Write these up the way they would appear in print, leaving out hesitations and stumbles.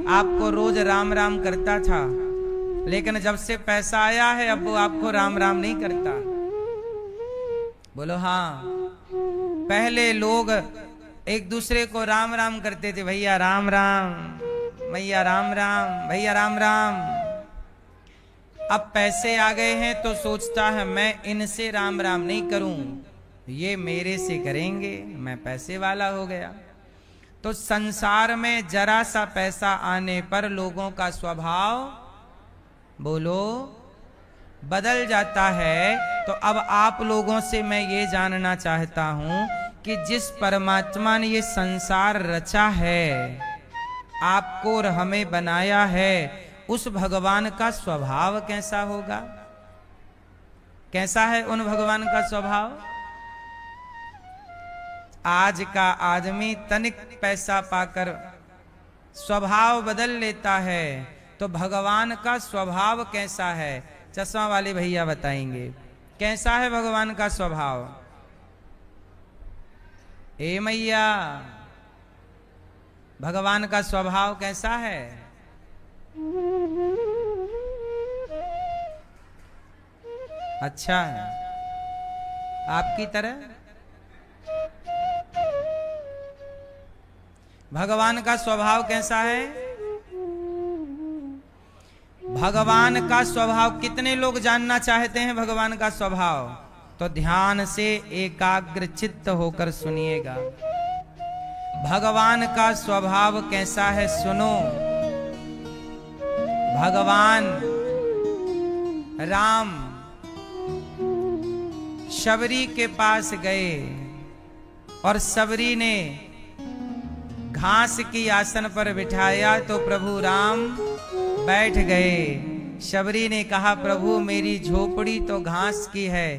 आपको रोज राम राम करता था, लेकिन जब से पैसा आया है अब वो आपको राम राम नहीं करता। बोलो हाँ। पहले लोग एक दूसरे को राम राम करते थे, भैया राम राम, भैया राम राम, भैया राम राम। अब पैसे आ गए हैं तो सोचता है मैं इनसे राम राम नहीं करूं, ये मेरे से करेंगे, मैं पैसे वाला हो गया। तो संसार में जरा सा पैसा आने पर लोगों का स्वभाव, बोलो, बदल जाता है। तो अब आप लोगों से मैं ये जानना चाहता हूं कि जिस परमात्मा ने ये संसार रचा है, आपको और हमें बनाया है, उस भगवान का स्वभाव कैसा होगा? कैसा है उन भगवान का स्वभाव? आज का आदमी तनिक पैसा पाकर स्वभाव बदल लेता है, तो भगवान का स्वभाव कैसा है? चश्मा वाले भैया बताएंगे कैसा है भगवान का स्वभाव। ए मैया, भगवान का स्वभाव कैसा है? अच्छा है, आपकी तरह। भगवान का स्वभाव कैसा है? भगवान का स्वभाव कितने लोग जानना चाहते हैं भगवान का स्वभाव? तो ध्यान से एकाग्र चित्त होकर सुनिएगा। भगवान का स्वभाव कैसा है सुनो। भगवान राम शबरी के पास गए और शबरी ने घास की आसन पर बिठाया तो प्रभु राम बैठ गए। शबरी ने कहा, प्रभु मेरी झोपड़ी तो घास की है,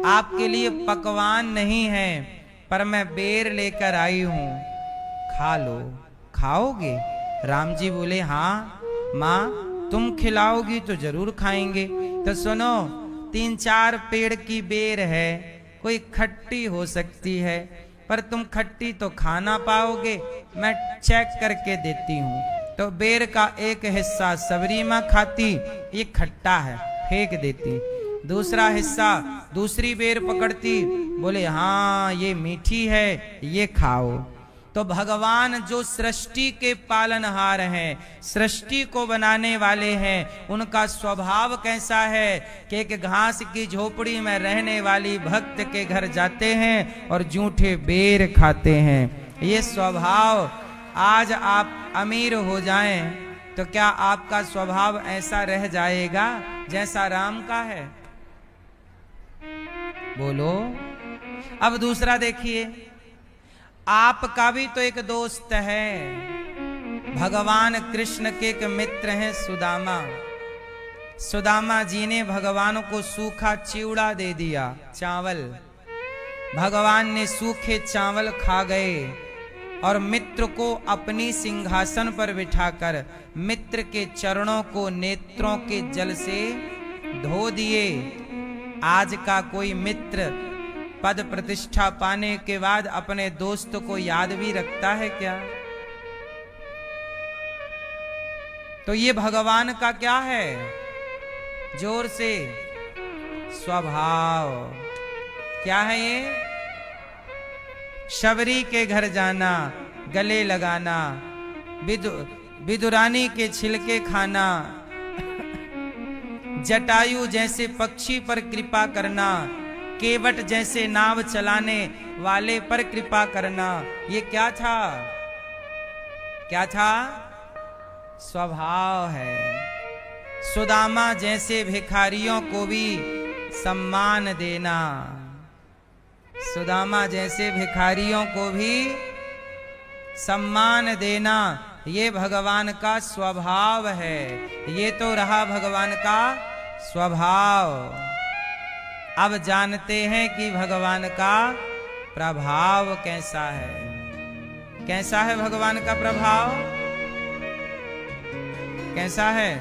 आपके लिए पकवान नहीं है, पर मैं बेर लेकर आई हूं, खा लो। खाओगे? राम जी बोले, हाँ माँ, तुम खिलाओगी तो जरूर खाएंगे। तो सुनो, 3-4 पेड़ की बेर है, कोई खट्टी हो सकती है, पर तुम खट्टी तो खा ना पाओगे, मैं चेक करके देती हूँ। तो बेर का एक हिस्सा शबरी माँ खाती, ये खट्टा है, फेंक देती। दूसरा हिस्सा दूसरी बेर पकड़ती, बोले हाँ ये मीठी है, ये खाओ। तो भगवान जो सृष्टि के पालनहार हैं, सृष्टि को बनाने वाले हैं, उनका स्वभाव कैसा है कि एक घास की झोपड़ी में रहने वाली भक्त के घर जाते हैं और जूठे बेर खाते हैं। ये स्वभाव, आज आप अमीर हो जाएं तो क्या आपका स्वभाव ऐसा रह जाएगा जैसा राम का है? बोलो। अब दूसरा देखिए, आपका भी तो एक दोस्त है, भगवान कृष्ण के एक मित्र हैं सुदामा। सुदामा जी ने भगवान को सूखा चिवड़ा दे दिया, चावल। भगवान ने सूखे चावल खा गए और मित्र को अपनी सिंहासन पर बिठाकर मित्र के चरणों को नेत्रों के जल से धो दिए। आज का कोई मित्र पद प्रतिष्ठा पाने के बाद अपने दोस्त को याद भी रखता है क्या? तो ये भगवान का क्या है? जोर से, स्वभाव। क्या है ये? शबरी के घर जाना, गले लगाना, विदुरानी के छिलके खाना, जटायु जैसे पक्षी पर कृपा करना, केवट जैसे नाव चलाने वाले पर कृपा करना, ये क्या था? क्या था? स्वभाव है। सुदामा जैसे भिखारियों को भी सम्मान देना, सुदामा जैसे भिखारियों को भी सम्मान देना, ये भगवान का स्वभाव है। ये तो रहा भगवान का स्वभाव। अब जानते हैं कि भगवान का प्रभाव कैसा है। कैसा है भगवान का प्रभाव? कैसा है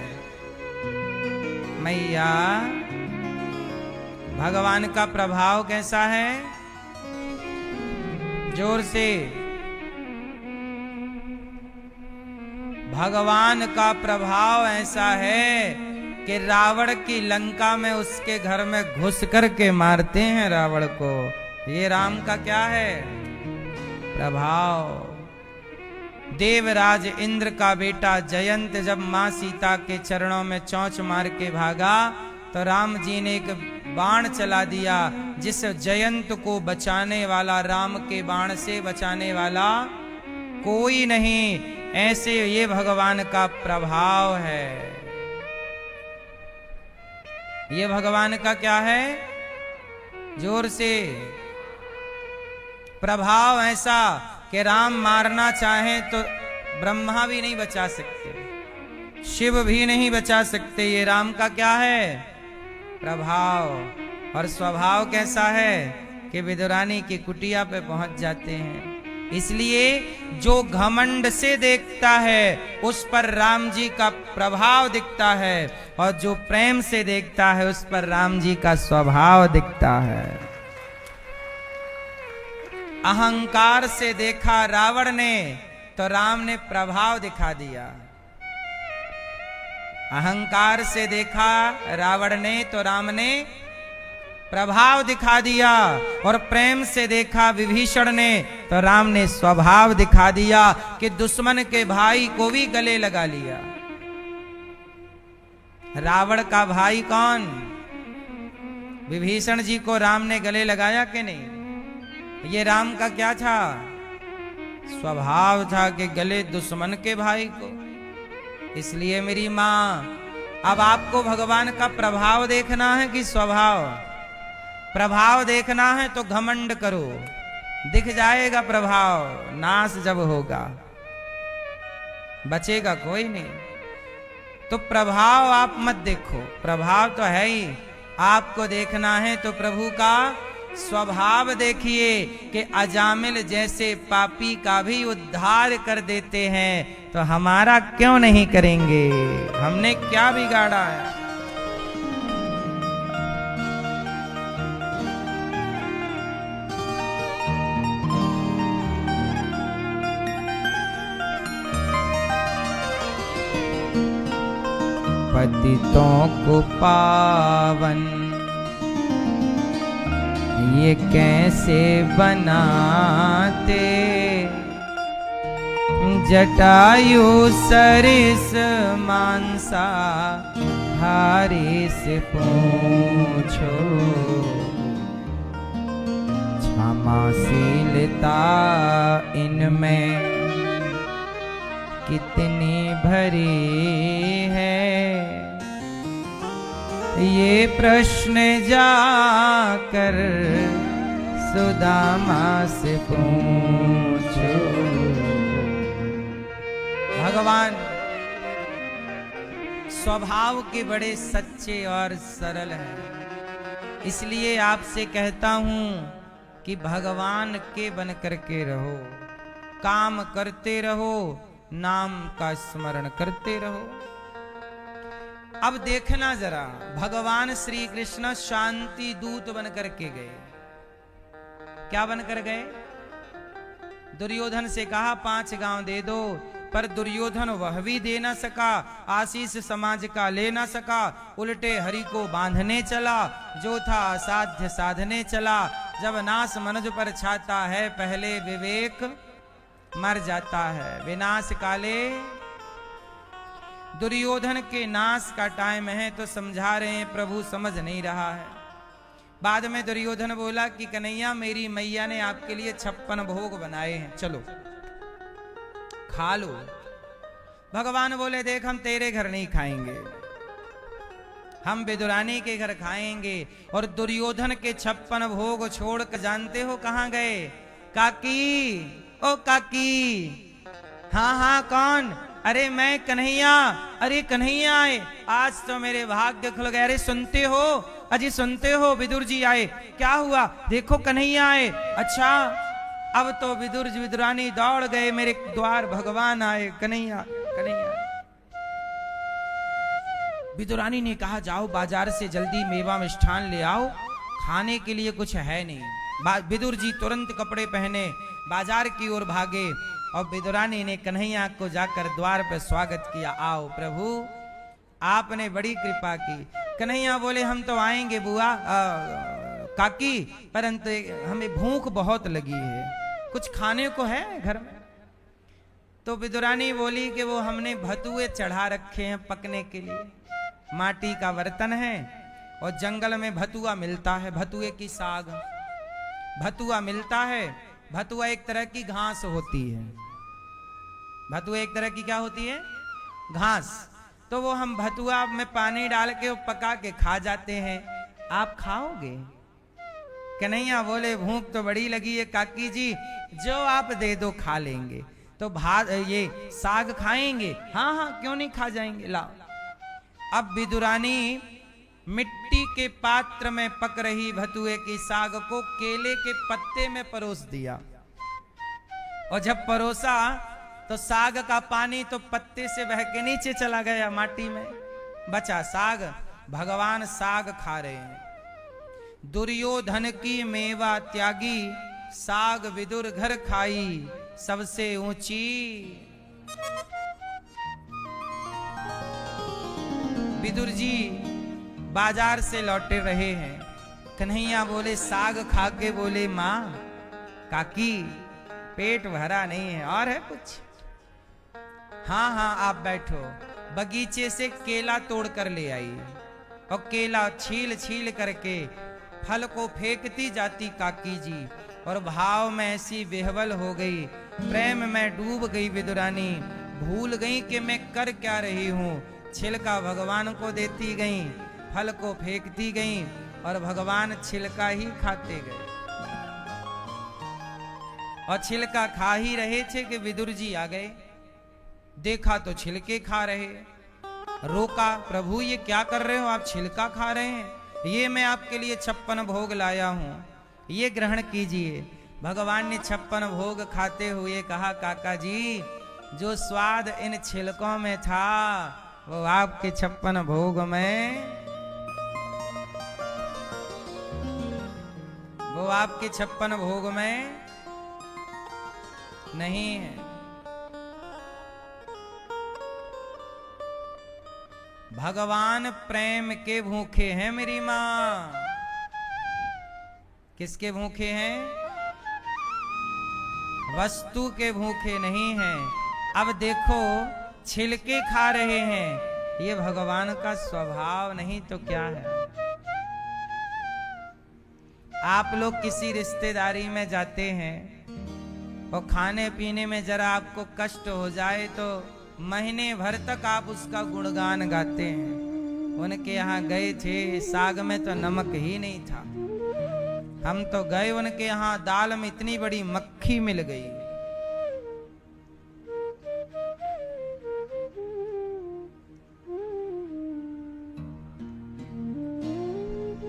मैया? भगवान का प्रभाव कैसा है? जोर से। भगवान का प्रभाव ऐसा है कि रावण की लंका में उसके घर में घुस करके मारते हैं रावण को। ये राम का क्या है? प्रभाव। देवराज इंद्र का बेटा जयंत जब मां सीता के चरणों में चोंच मार के भागा तो राम जी ने एक बाण चला दिया, जिस जयंत को बचाने वाला, राम के बाण से बचाने वाला कोई नहीं। ऐसे ये भगवान का प्रभाव है। ये भगवान का क्या है? जोर से। प्रभाव ऐसा कि राम मारना चाहे तो ब्रह्मा भी नहीं बचा सकते, शिव भी नहीं बचा सकते। ये राम का क्या है? प्रभाव। और स्वभाव कैसा है कि विदुरानी की कुटिया पे पहुंच जाते हैं। इसलिए जो घमंड से देखता है उस पर राम जी का प्रभाव दिखता है, और जो प्रेम से देखता है उस पर राम जी का स्वभाव दिखता है। अहंकार से देखा रावण ने तो राम ने प्रभाव दिखा दिया। अहंकार से देखा रावण ने तो राम ने प्रभाव दिखा दिया, और प्रेम से देखा विभीषण ने तो राम ने स्वभाव दिखा दिया कि दुश्मन के भाई को भी गले लगा लिया। रावण का भाई कौन? विभीषण जी को राम ने गले लगाया कि नहीं? ये राम का क्या था? स्वभाव था कि गले दुश्मन के भाई को। इसलिए मेरी मां, अब आपको भगवान का प्रभाव देखना है कि स्वभाव? प्रभाव देखना है तो घमंड करो, दिख जाएगा प्रभाव। नाश जब होगा बचेगा कोई नहीं। तो प्रभाव आप मत देखो, प्रभाव तो है ही। आपको देखना है तो प्रभु का स्वभाव देखिए कि अजामिल जैसे पापी का भी उद्धार कर देते हैं, तो हमारा क्यों नहीं करेंगे? हमने क्या बिगाड़ा है? पतितों को पावन ये कैसे बनाते, जटायु सरिस मानसा हारी से पूछो, क्षमाशीलता इनमें कितनी भरी है, ये प्रश्न जाकर सुदामा से पूछो। भगवान स्वभाव के बड़े सच्चे और सरल हैं। इसलिए आपसे कहता हूं कि भगवान के बन करके रहो, काम करते रहो, नाम का स्मरण करते रहो। अब देखना जरा, भगवान श्री कृष्ण शांति दूत बन करके गए। क्या बनकर गए? दुर्योधन से कहा 5 गांव दे दो, पर दुर्योधन वह भी दे ना सका, आशीष समाज का ले ना सका, उल्टे हरि को बांधने चला, जो था असाध्य साधने चला। जब नाश मनुज पर छाता है, पहले विवेक मर जाता है। विनाश काले, दुर्योधन के नाश का टाइम है तो समझा रहे हैं, प्रभु समझ नहीं रहा है। बाद में दुर्योधन बोला कि कन्हैया, मेरी मैया ने आपके लिए 56 भोग बनाए हैं, चलो खा लो। भगवान बोले, देख हम तेरे घर नहीं खाएंगे, हम विदुरानी के घर खाएंगे। और दुर्योधन के 56 भोग छोड़कर जानते हो कहां गए? काकी, ओ काकी। हाँ हाँ, कौन? अरे मैं कन्हैया। अरे कन्हैया आए, आज तो मेरे भाग्य खुल गए। अरे सुनते हो? अजी सुनते हो? विदुर जी आए। क्या हुआ? देखो कन्हैया आए। अच्छा, अब तो विदुर जी विदुरानी दौड़ गए, मेरे द्वार भगवान आए। कन्हैया कन्हैया। विदुरानी ने कहा, जाओ बाजार से जल्दी मेवा मिष्ठान ले आओ, खाने के लिए कुछ है नहीं। विदुर जी तुरंत कपड़े पहने बाजार की ओर भागे। और विदुरानी ने कन्हैया को जाकर द्वार पर स्वागत किया। आओ प्रभु, आपने बड़ी कृपा की। कन्हैया बोले हम तो आएंगे बुआ काकी, परंतु हमें भूख बहुत लगी है, कुछ खाने को है घर में? तो विदुरानी बोली कि वो हमने भतुए चढ़ा रखे हैं पकने के लिए, माटी का बर्तन है और जंगल में भतुआ मिलता है, भतुए की साग भतुआ मिलता है। भतुआ एक तरह की घास होती है, भतुआ एक तरह की क्या होती है? घास। तो वो हम भतुआ में पानी डाल के वो पका के खा जाते हैं, आप खाओगे? कन्हैया बोले भूख तो बड़ी लगी है काकी जी, जो आप दे दो खा लेंगे। तो भात ये साग खाएंगे? हाँ हाँ क्यों नहीं, खा जाएंगे, लाओ। अब विदुरानी मिट्टी के पात्र में पक रही भतुए की साग को केले के पत्ते में परोस दिया, और जब परोसा तो साग का पानी तो पत्ते से बह के नीचे चला गया, माटी में बचा साग। भगवान साग खा रहे हैं। दुर्योधन की मेवा त्यागी, साग विदुर घर खाई सबसे ऊंची। विदुर जी बाजार से लौटे रहे हैं। कन्हैया बोले साग खा के बोले माँ काकी पेट भरा नहीं है, और है कुछ? हाँ हाँ आप बैठो। बगीचे से केला तोड़ कर ले आई, और केला छील छील करके फल को फेंकती जाती काकी जी, और भाव में ऐसी बेहवल हो गई, प्रेम में डूब गई विदुरानी, भूल गई कि मैं कर क्या रही हूँ। छिलका भगवान को देती गई, फल को फेंकती गई, और भगवान छिलका ही खाते गए। और छिलका खा ही रहे थे कि विदुर जी आ गए, देखा तो छिलके खा रहे। रोका, प्रभु ये क्या कर रहे हो आप, छिलका खा रहे हैं? ये मैं आपके लिए 56 भोग लाया हूं, ये ग्रहण कीजिए। भगवान ने 56 भोग खाते हुए कहा काका जी जो स्वाद इन छिलकों में था वो आपके 56 भोग में, वो आपके 56 भोग में नहीं है। भगवान प्रेम के भूखे हैं मेरी मां। किसके भूखे हैं? वस्तु के भूखे नहीं हैं। अब देखो छिलके खा रहे हैं, ये भगवान का स्वभाव नहीं तो क्या है? आप लोग किसी रिश्तेदारी में जाते हैं और खाने पीने में जरा आपको कष्ट हो जाए तो महीने भर तक आप उसका गुणगान गाते हैं। उनके यहाँ गए थे, साग में तो नमक ही नहीं था। हम तो गए उनके यहाँ, दाल में इतनी बड़ी मक्खी मिल गई।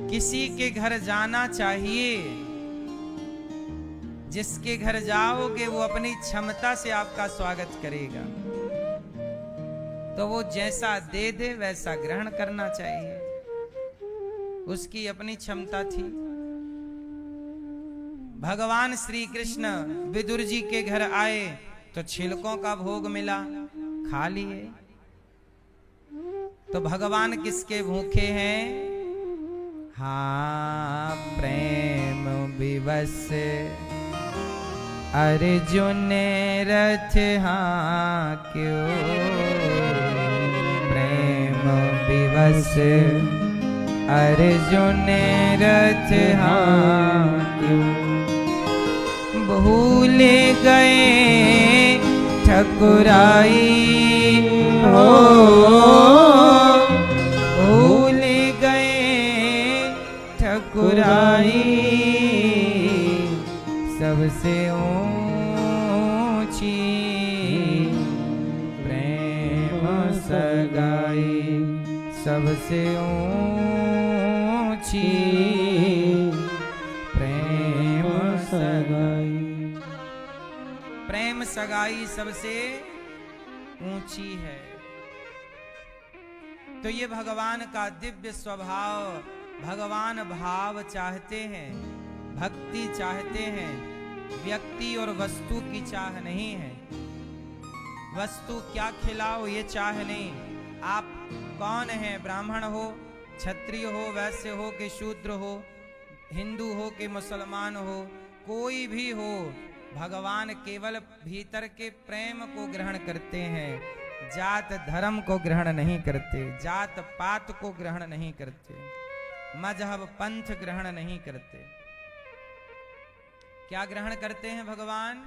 किसी के घर जाना चाहिए, जिसके घर जाओगे वो अपनी क्षमता से आपका स्वागत करेगा, तो वो जैसा दे दे वैसा ग्रहण करना चाहिए, उसकी अपनी क्षमता थी। भगवान श्री कृष्ण विदुर जी के घर आए तो छिलकों का भोग मिला, खा लिए। तो भगवान किसके भूखे हैं? हाँ प्रेम विवश अर्जुन रथ हाँ क्यों, प्रेम विवश अर्जुन रथ हाँ क्यों, भूल गए ठकुराई हो, भूल गए ठकुराई सबसे ऊंची, प्रेम सगाई सबसे ऊंची, प्रेम सगाई, प्रेम सगाई सबसे ऊंची है। तो ये भगवान का दिव्य स्वभाव, भगवान भाव चाहते हैं, भक्ति चाहते हैं, व्यक्ति और वस्तु की चाह नहीं है। वस्तु क्या खिलाओ ये चाह नहीं। आप कौन हैं, ब्राह्मण हो, क्षत्रिय हो, वैश्य हो कि शूद्र हो, हिंदू हो कि मुसलमान हो, कोई भी हो, भगवान केवल भीतर के प्रेम को ग्रहण करते हैं, जात धर्म को ग्रहण नहीं करते, जात पात को ग्रहण नहीं करते, मजहब पंथ ग्रहण नहीं करते। क्या ग्रहण करते हैं भगवान?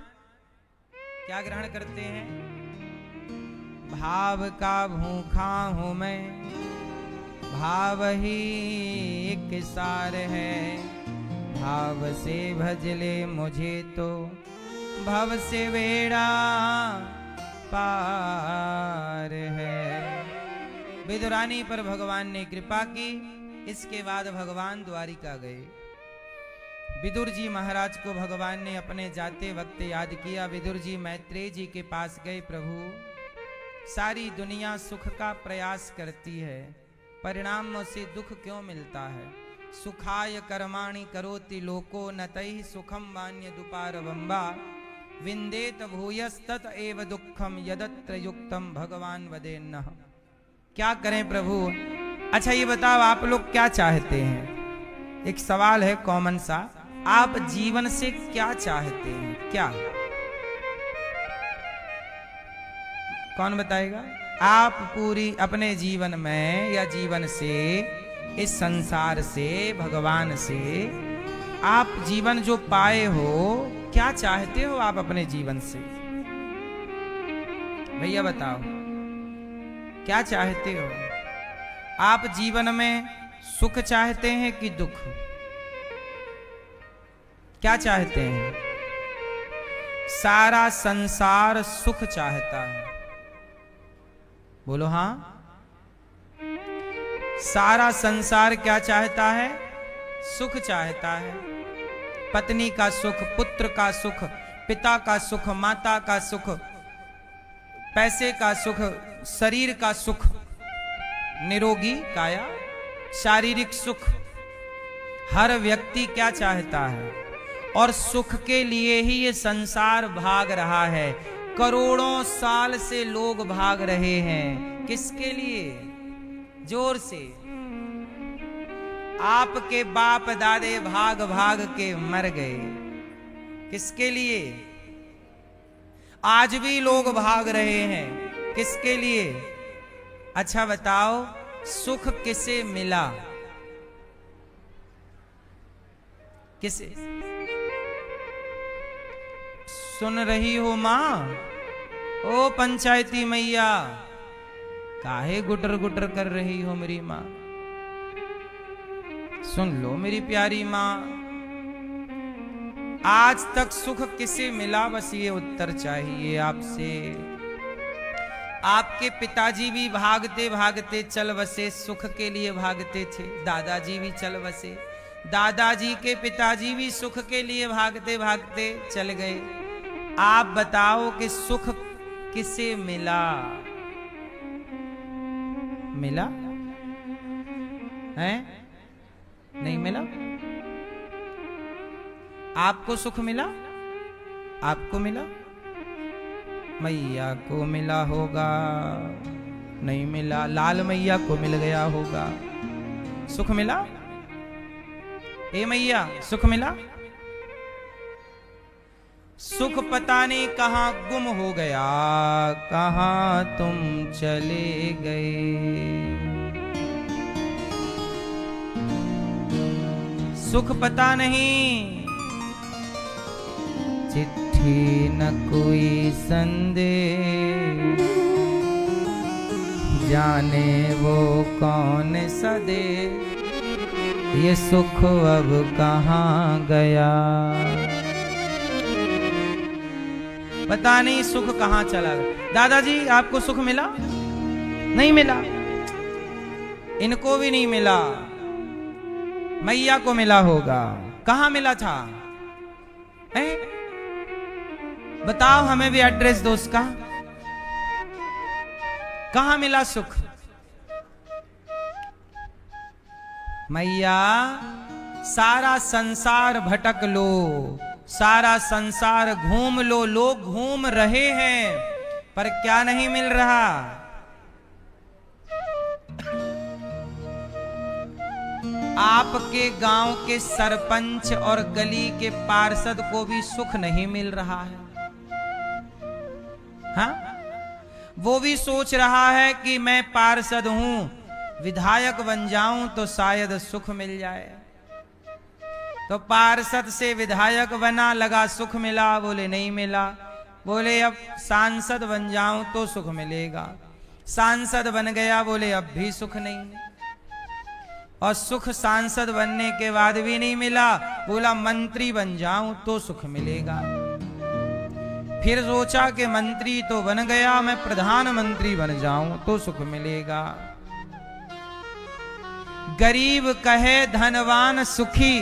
क्या ग्रहण करते हैं? भाव का भूखा हूं मैं, भाव ही एक सार है, भाव से भजले मुझे तो भव से बेड़ा पार है। विदुरानी पर भगवान ने कृपा की। इसके बाद भगवान द्वारिका गए। विदुर जी महाराज को भगवान ने अपने जाते वक्त याद किया। विदुर जी मैत्रेय जी के पास गए। प्रभु, सारी दुनिया सुख का प्रयास करती है, परिणाम से दुख क्यों मिलता है? सुखाय कर्माणि करोति लोको न तैः सुखम वान्य दुपारवंबा विंदेत भूयस्तत एव दुखम यदत्र युक्तम भगवान वदेन्नः। क्या करें प्रभु? अच्छा ये बताओ, आप लोग क्या चाहते हैं? एक सवाल है कॉमन सा, आप जीवन से क्या चाहते हैं? क्या? कौन बताएगा? आप पूरी अपने जीवन में या जीवन से, इस संसार से, भगवान से आप जीवन जो पाए हो, क्या चाहते हो आप अपने जीवन से? भैया बताओ, क्या चाहते हो? आप जीवन में सुख चाहते हैं कि दुख? क्या चाहते हैं? सारा संसार सुख चाहता है। बोलो हां। सारा संसार क्या चाहता है? सुख चाहता है। पत्नी का सुख, पुत्र का सुख, पिता का सुख, माता का सुख, पैसे का सुख, शरीर का सुख, निरोगी काया, शारीरिक सुख। हर व्यक्ति क्या चाहता है? और सुख के लिए ही ये संसार भाग रहा है। करोड़ों साल से लोग भाग रहे हैं। किसके लिए? जोर से। आपके बाप दादे भाग भाग के मर गए। किसके लिए? आज भी लोग भाग रहे हैं। किसके लिए? अच्छा बताओ, सुख किसे मिला? किसे? सुन रही हो मां? ओ पंचायती मैया, काहे गुटर गुटर कर रही हो मेरी मां? सुन लो मेरी प्यारी मां, आज तक सुख किसे मिला? बस ये उत्तर चाहिए आपसे। आपके पिताजी भी भागते भागते चल बसे, सुख के लिए भागते थे। दादाजी भी चल बसे, दादाजी के पिताजी भी सुख के लिए भागते भागते चल गए। आप बताओ कि सुख किसे मिला? मिला है? नहीं मिला? आपको सुख मिला? आपको मिला? मैया को मिला होगा, नहीं मिला। लाल मैया को मिल गया होगा। सुख मिला? ए मैया, सुख मिला? सुख पता नहीं कहां गुम हो गया, कहां तुम चले गए। सुख पता नहीं, चिट्ठी न कोई संदेश, जाने वो कौन सा दे, ये सुख अब कहां गया। पता नहीं सुख कहां चला गया। दादाजी आपको सुख मिला? नहीं मिला। इनको भी नहीं मिला। मैया को मिला होगा। कहां मिला था? बताओ हमें भी एड्रेस दो उसका। कहां मिला सुख? मैया, सारा संसार भटक लो, सारा संसार घूम लो, लोग घूम रहे हैं, पर क्या नहीं मिल रहा? आपके गांव के सरपंच और गली के पार्षद को भी सुख नहीं मिल रहा है। हाँ, वो भी सोच रहा है कि मैं पार्षद हूं, विधायक बन जाऊं तो शायद सुख मिल जाए। तो पार्षद से विधायक बना, लगा सुख मिला, बोले नहीं मिला। बोले अब सांसद बन जाऊं तो सुख मिलेगा। सांसद बन गया, बोले अब भी सुख नहीं। और सुख सांसद बनने के बाद भी नहीं मिला, बोला मंत्री बन जाऊं तो सुख मिलेगा। फिर सोचा कि मंत्री तो बन गया, मैं प्रधानमंत्री बन जाऊं तो सुख मिलेगा। गरीब कहे धनवान सुखी,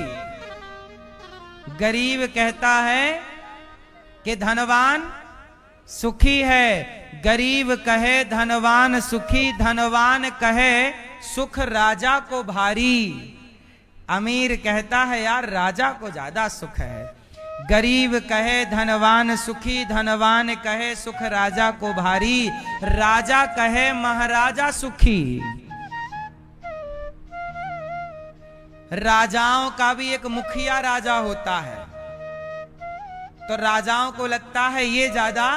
गरीब कहता है कि धनवान सुखी है। गरीब कहे धनवान सुखी, धनवान कहे सुख राजा को भारी। अमीर कहता है यार राजा को ज्यादा सुख है। गरीब कहे धनवान सुखी, धनवान कहे सुख राजा को भारी। राजा कहे महाराजा सुखी। राजाओं का भी एक मुखिया राजा होता है, तो राजाओं को लगता है ये ज्यादा।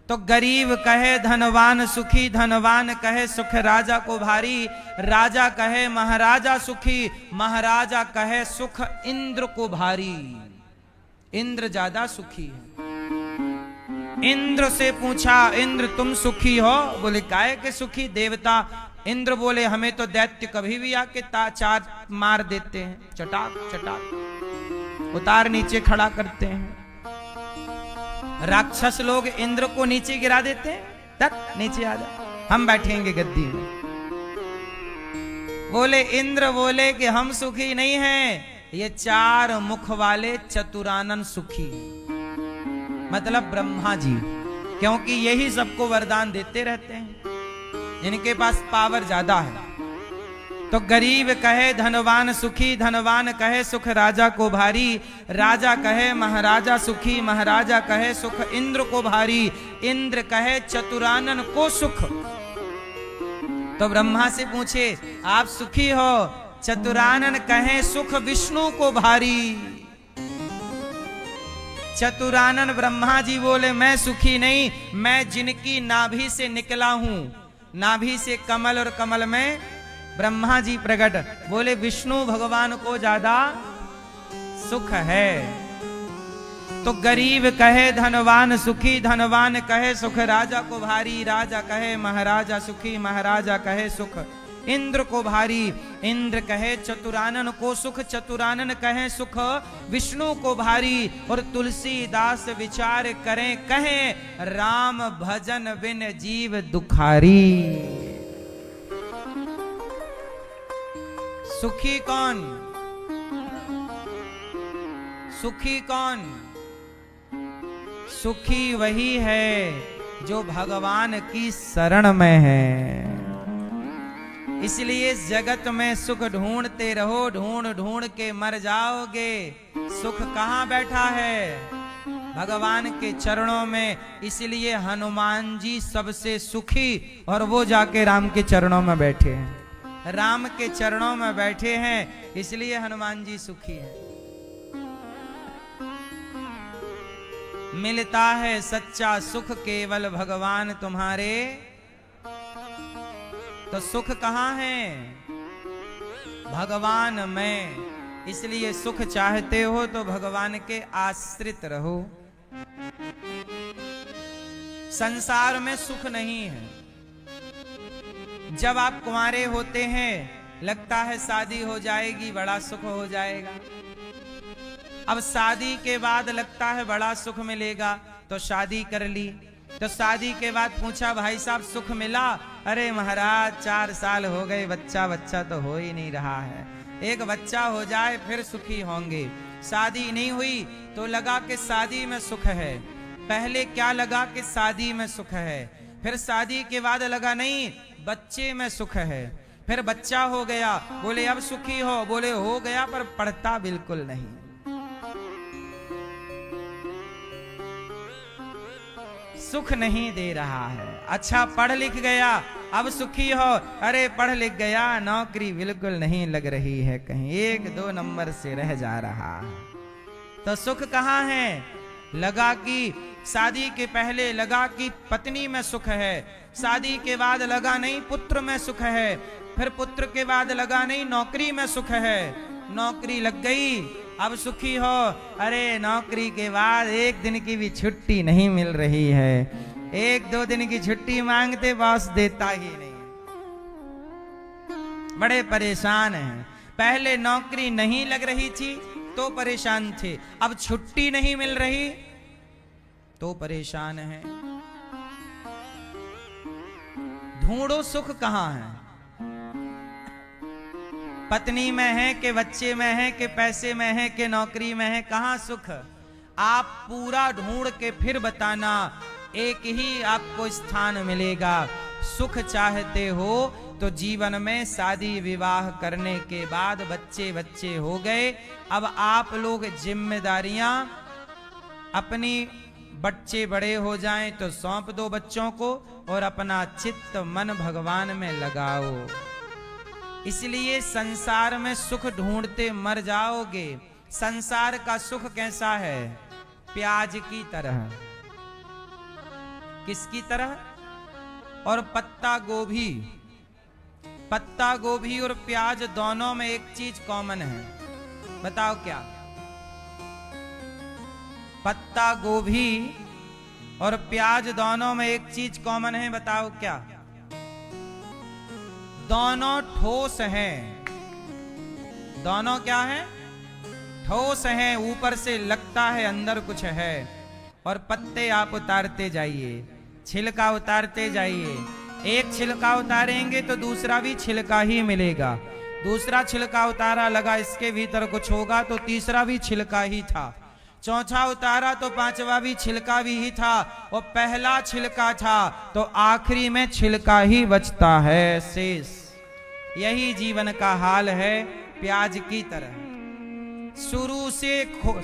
तो गरीब कहे धनवान सुखी, धनवान कहे सुख राजा को भारी। राजा कहे महाराजा सुखी, महाराजा कहे सुख इंद्र को भारी। इंद्र ज्यादा सुखी है। इंद्र से पूछा, इंद्र तुम सुखी हो? बोले काहे के सुखी देवता? इंद्र बोले हमें तो दैत्य कभी भी आके चार मार देते हैं, चटाक चटाक उतार नीचे खड़ा करते हैं। राक्षस लोग इंद्र को नीचे गिरा देते हैं, तक नीचे आ जा, हम बैठेंगे गद्दी में। बोले इंद्र बोले कि हम सुखी नहीं हैं, ये चार मुख वाले चतुरानन सुखी, मतलब ब्रह्मा जी, क्योंकि यही सबको वरदान देते रहते हैं, इनके पास पावर ज्यादा है। तो गरीब कहे धनवान सुखी, धनवान कहे सुख राजा को भारी। राजा कहे महाराजा सुखी, महाराजा कहे सुख इंद्र को भारी। इंद्र कहे चतुरानन को सुख। तो ब्रह्मा से पूछे आप सुखी हो? चतुरानन कहे सुख विष्णु को भारी। चतुरानन ब्रह्मा जी बोले मैं सुखी नहीं, मैं जिनकी नाभि से निकला हूं, नाभि से कमल और कमल में ब्रह्मा जी प्रकट। बोले विष्णु भगवान को ज्यादा सुख है। तो गरीब कहे धनवान सुखी, धनवान कहे सुख राजा को भारी। राजा कहे महाराजा सुखी, महाराजा कहे सुख इंद्र को भारी। इंद्र कहे चतुरानन को सुख, चतुरानन कहे सुख विष्णु को भारी। और तुलसीदास विचार करें कहें राम भजन बिन जीव दुखारी। सुखी कौन? सुखी कौन? सुखी वही है जो भगवान की शरण में है। इसलिए जगत में सुख ढूंढते रहो, ढूंढ ढूंढ के मर जाओगे। सुख कहाँ बैठा है? भगवान के चरणों में। इसलिए हनुमान जी सबसे सुखी, और वो जाके राम के चरणों में बैठे हैं। राम के चरणों में बैठे हैं, इसलिए हनुमान जी सुखी हैं। मिलता है सच्चा सुख केवल भगवान तुम्हारे। तो सुख कहाँ है? भगवान में। इसलिए सुख चाहते हो तो भगवान के आश्रित रहो। संसार में सुख नहीं है। जब आप कुंवारे होते हैं लगता है शादी हो जाएगी बड़ा सुख हो जाएगा। अब शादी के बाद लगता है बड़ा सुख मिलेगा, तो शादी कर ली। तो शादी के बाद पूछा भाई साहब सुख मिला? अरे महाराज 4 साल हो गए, बच्चा तो हो ही नहीं रहा है। एक बच्चा हो जाए फिर सुखी होंगे। शादी नहीं हुई तो लगा कि शादी में सुख है। पहले क्या लगा कि शादी में सुख है, फिर शादी के बाद लगा नहीं बच्चे में सुख है। फिर बच्चा हो गया, बोले अब सुखी हो, बोले हो गया पर पढ़ता बिल्कुल नहीं। सुख नहीं दे रहा है। अच्छा पढ़ लिख गया अब सुखी हो, अरे पढ़ लिख गया नौकरी बिल्कुल नहीं लग रही है, कहीं 1-2 नंबर से रह जा रहा है। तो सुख कहाँ है? लगा कि शादी के पहले लगा कि पत्नी में सुख है, शादी के बाद लगा नहीं पुत्र में सुख है, फिर पुत्र के बाद लगा नहीं नौकरी में सुख है, नौकरी लग गई अब सुखी हो, अरे नौकरी के बाद 1 दिन की भी छुट्टी नहीं मिल रही है, 1-2 दिन की छुट्टी मांगते बॉस देता ही नहीं, बड़े परेशान हैं। पहले नौकरी नहीं लग रही थी तो परेशान थे, अब छुट्टी नहीं मिल रही तो परेशान है। ढूंढो सुख कहां है? पत्नी में है कि बच्चे में है कि पैसे में है कि नौकरी में है, कहां सुख? आप पूरा ढूंढ के फिर बताना, एक ही आपको स्थान मिलेगा। सुख चाहते हो तो जीवन में शादी विवाह करने के बाद बच्चे हो गए, अब आप लोग जिम्मेदारियां अपनी, बच्चे बड़े हो जाएं तो सौंप दो बच्चों को और अपना चित्त मन भगवान में लगाओ। इसलिए संसार में सुख ढूंढते मर जाओगे। संसार का सुख कैसा है? प्याज की तरह। किसकी तरह? और पत्ता गोभी, पत्ता गोभी और प्याज दोनों में एक चीज कॉमन है, बताओ क्या? पत्ता गोभी और प्याज दोनों में एक चीज कॉमन है, बताओ क्या? दोनों ठोस हैं। दोनों क्या है? ठोस हैं, ऊपर से लगता है अंदर कुछ है। और पत्ते आप उतारते जाइए, छिलका उतारते जाइए, एक छिलका उतारेंगे तो दूसरा भी छिलका ही मिलेगा, दूसरा छिलका उतारा लगा इसके भीतर कुछ होगा तो तीसरा भी छिलका ही था, चौथा उतारा तो पांचवा भी छिलका भी ही था, और पहला छिलका था तो आखिरी में छिलका ही बचता है शेष। यही जीवन का हाल है प्याज की तरह। शुरू से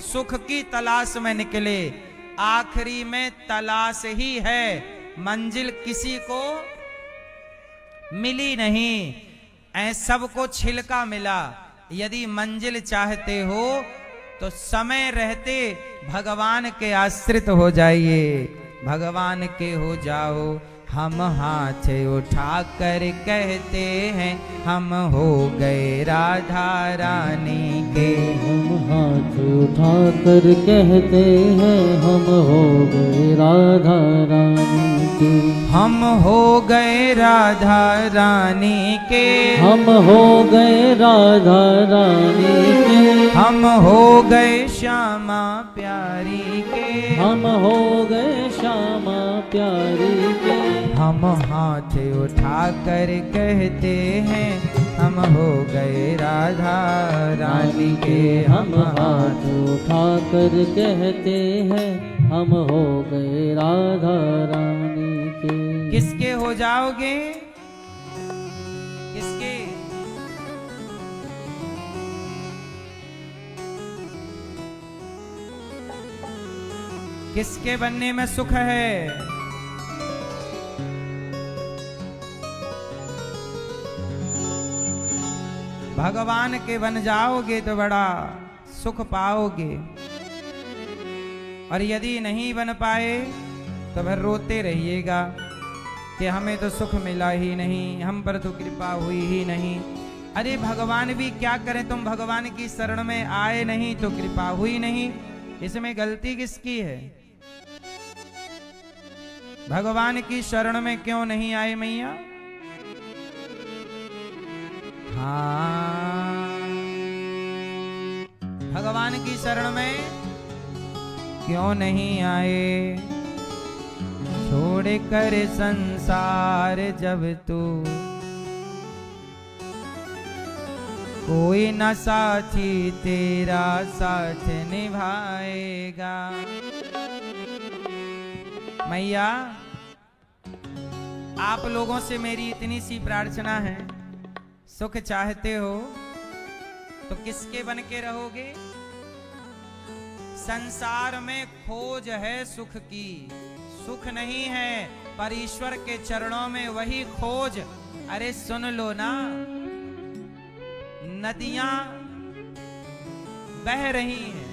सुख की तलाश में निकले, आखिरी में तलाश ही है, मंजिल किसी को मिली नहीं, सबको छिलका मिला। यदि मंजिल चाहते हो तो समय रहते भगवान के आश्रित हो जाइए, भगवान के हो जाओ। हम हाथ उठा कर कहते हैं हम हो गए राधा रानी के, हम हाथ उठा कर कहते हैं हम हो गए राधा रानी के, हम हो गए राधा रानी के, हम हो गए राधा रानी के, हम हो गए श्यामा प्यारी के, हम हो गए श्यामा प्यारी के, हम हाथ उठा कर कहते हैं हम हो गए राधा रानी के, हम हाथ उठा कर कहते हैं हम हो गए राधा रानी के। किसके हो जाओगे? किसके? किसके बनने में सुख है? भगवान के बन जाओगे तो बड़ा सुख पाओगे, और यदि नहीं बन पाए तो फिर रोते रहिएगा कि हमें तो सुख मिला ही नहीं, हम पर तो कृपा हुई ही नहीं। अरे भगवान भी क्या करें, तुम भगवान की शरण में आए नहीं तो कृपा हुई नहीं, इसमें गलती किसकी है? भगवान की शरण में क्यों नहीं आए मैया? हाँ, भगवान की शरण में क्यों नहीं आए? छोड़ कर संसार जब तू कोई न साथी तेरा साथ निभाएगा। मैया आप लोगों से मेरी इतनी सी प्रार्थना है, सुख चाहते हो तो किसके बन के रहोगे? संसार में खोज है सुख की, सुख नहीं है, पर ईश्वर के चरणों में वही खोज। अरे सुन लो ना, नदियां बह रही हैं,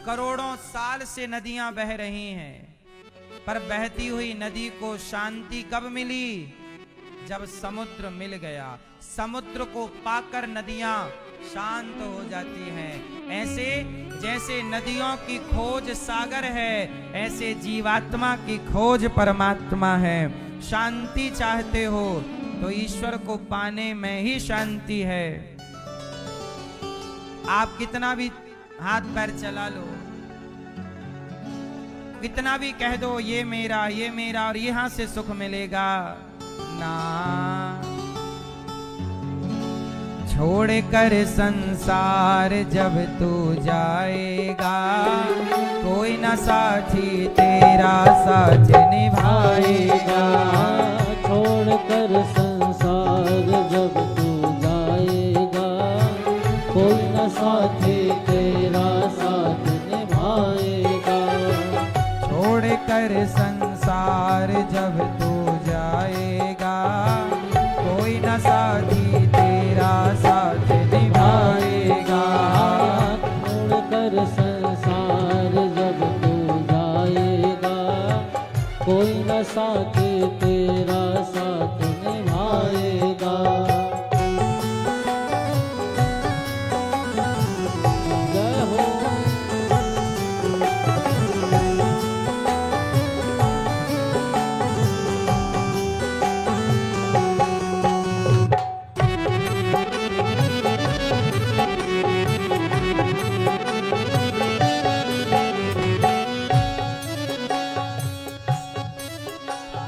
करोड़ों साल से नदियां बह रही हैं, पर बहती हुई नदी को शांति कब मिली? जब समुद्र मिल गया। समुद्र को पाकर नदियां शांत हो जाती हैं। ऐसे जैसे नदियों की खोज सागर है, ऐसे जीवात्मा की खोज परमात्मा है। शांति चाहते हो तो ईश्वर को पाने में ही शांति है। आप कितना भी हाथ पैर चला लो, कितना भी कह दो ये मेरा और यहां से सुख मिलेगा ना। छोड़ कर संसार जब तू जाएगा, कोई ना साथी तेरा साथ निभाएगा। छोड़ कर संसार जब तू जाएगा, कोई न साथी तेरा साथ निभाएगा। छोड़ कर संसार जब तू जाएगा, कोई न साथी तेरा साथ निभाएगा। छोड़ कर संसार जब तू जाएगा, कोई न साथी तेरा साथ निभाएगा। जय हो।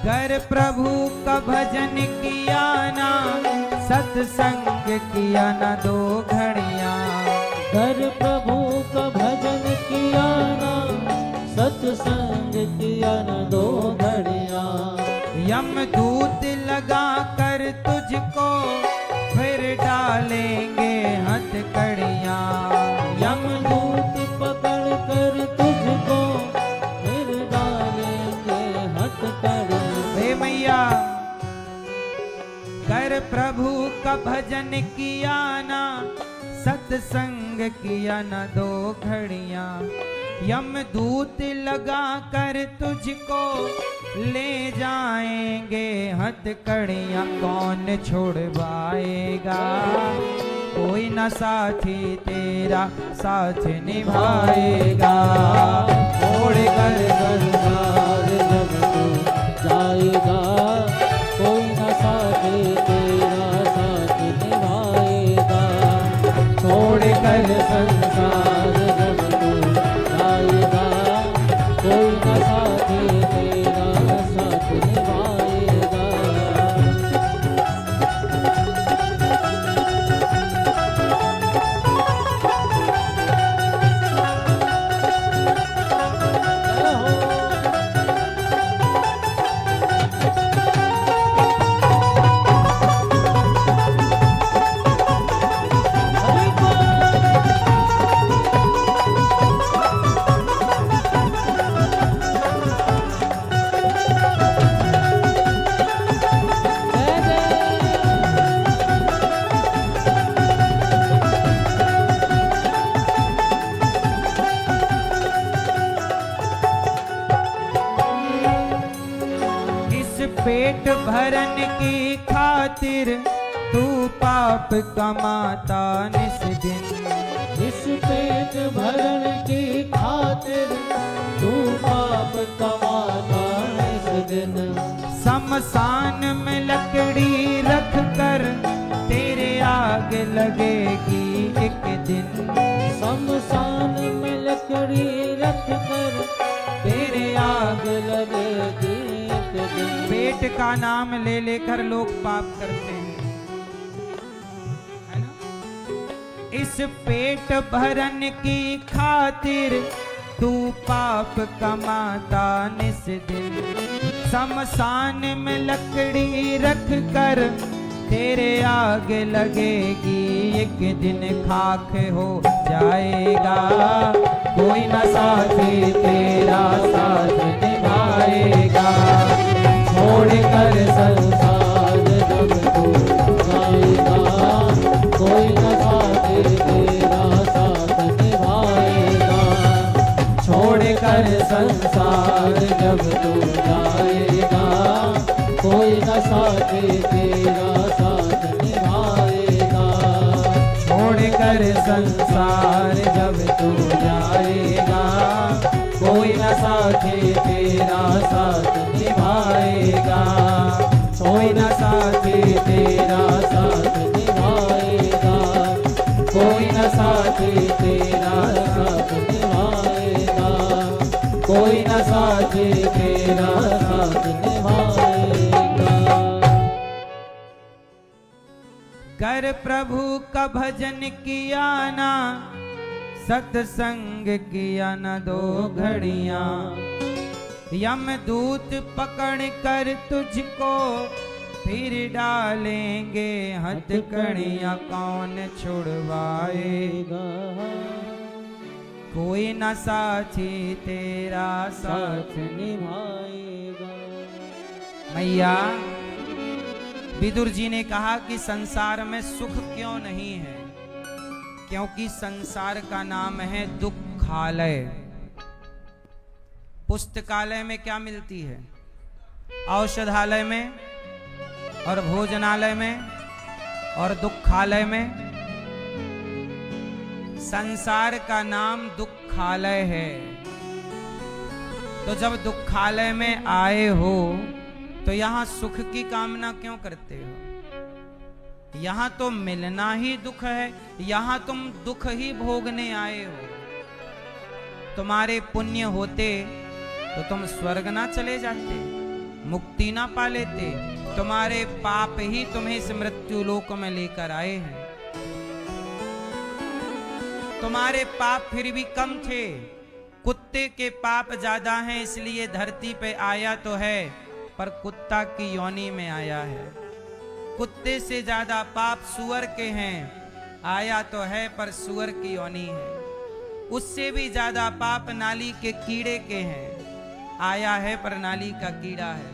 कर प्रभु का भजन किया ना, सत्संग किया ना दो घड़ियां। कर प्रभु का भजन किया ना, सत्संग किया न दो घड़ियां। यमदूत लगा कर तुझको फिर डालेंगे हथकड़ियां। यमदूत पकड़ कर तुझको फिर डालेंगे हथकड़ियां। हे मैया, कर प्रभु का भजन किया ना, सत्संग किया न दो घड़ियां। यमदूत लगा कर तुझको ले जाएंगे हथकड़ियां। कौन छोड़वाएगा, कोई न साथी तेरा साथ निभाएगा। छोड़ कर संसार जब तू जाएगा, कोई न साथी तेरा साथ निभाएगा। छोड़ कर संसार जब तू जाएगा, कोई न साथी तेरा साथ निभाएगा। जय हो। हरि बोल। जय जय। इस पेट भरन की खातिर तू पाप कमाता निस दिन। इस पेट भरण की खातिर तू पाप कमाता इस दिन। शमशान में लकड़ी रख कर तेरे आग लगेगी एक दिन। शमशान में लकड़ी रख कर तेरे आग लगेगी एक दिन। पेट का नाम ले लेकर लोग पाप करते हैं, है ना? इस पेट भरन की खातिर तू पाप कमाता निस दिन। शमशान में लकड़ी रख कर तेरे आग लगेगी एक दिन। खाक हो जाएगा, कोई न साथी तेरा साथ निभा निभाएगा। छोड़कर संसार जब तू जाएगा, कोई न साथ तेरा साथ निभाएगा। छोड़कर संसार जब तू जाएगा, कोई न साथ तेरा साथ निभाएगा। छोड़कर संसार जब तू जाएगा, कोई न साथी तेरा साथ निभाएगा। कोई न साथी तेरा साथ निभाएगा। कोई न साथी तेरा साथ निभाएगा। कोई न साथी तेरा साथ निभाएगा। कर प्रभु का भजन किया ना, सत्संग किया न 2 घड़ियां, यमदूत पकड़ कर तुझको फिर डालेंगे हथकड़ियां। कौन छुड़वाएगा, कोई न साथी तेरा साथ निभाएगा। मैया, विदुर जी ने कहा कि संसार में सुख क्यों नहीं है, क्योंकि संसार का नाम है दुखालय। पुस्तकालय में क्या मिलती है? औषधालय में और भोजनालय में और दुखालय में। संसार का नाम दुखालय है। तो जब दुखालय में आए हो तो यहां सुख की कामना क्यों करते हो? यहां तो मिलना ही दुख है, यहां तुम दुख ही भोगने आए हो। तुम्हारे पुण्य होते तो तुम स्वर्ग ना चले जाते, मुक्ति ना पा लेते। तुम्हारे पाप ही तुम्हें इस मृत्यु लोक में लेकर आए हैं। तुम्हारे पाप फिर भी कम थे, कुत्ते के पाप ज्यादा हैं, इसलिए धरती पे आया तो है पर कुत्ता की योनि में आया है। कुत्ते से ज्यादा पाप सुअर के हैं, आया तो है पर सुअर की योनि है। उससे भी ज्यादा पाप नाली के कीड़े के हैं, आया है पर नाली का कीड़ा है।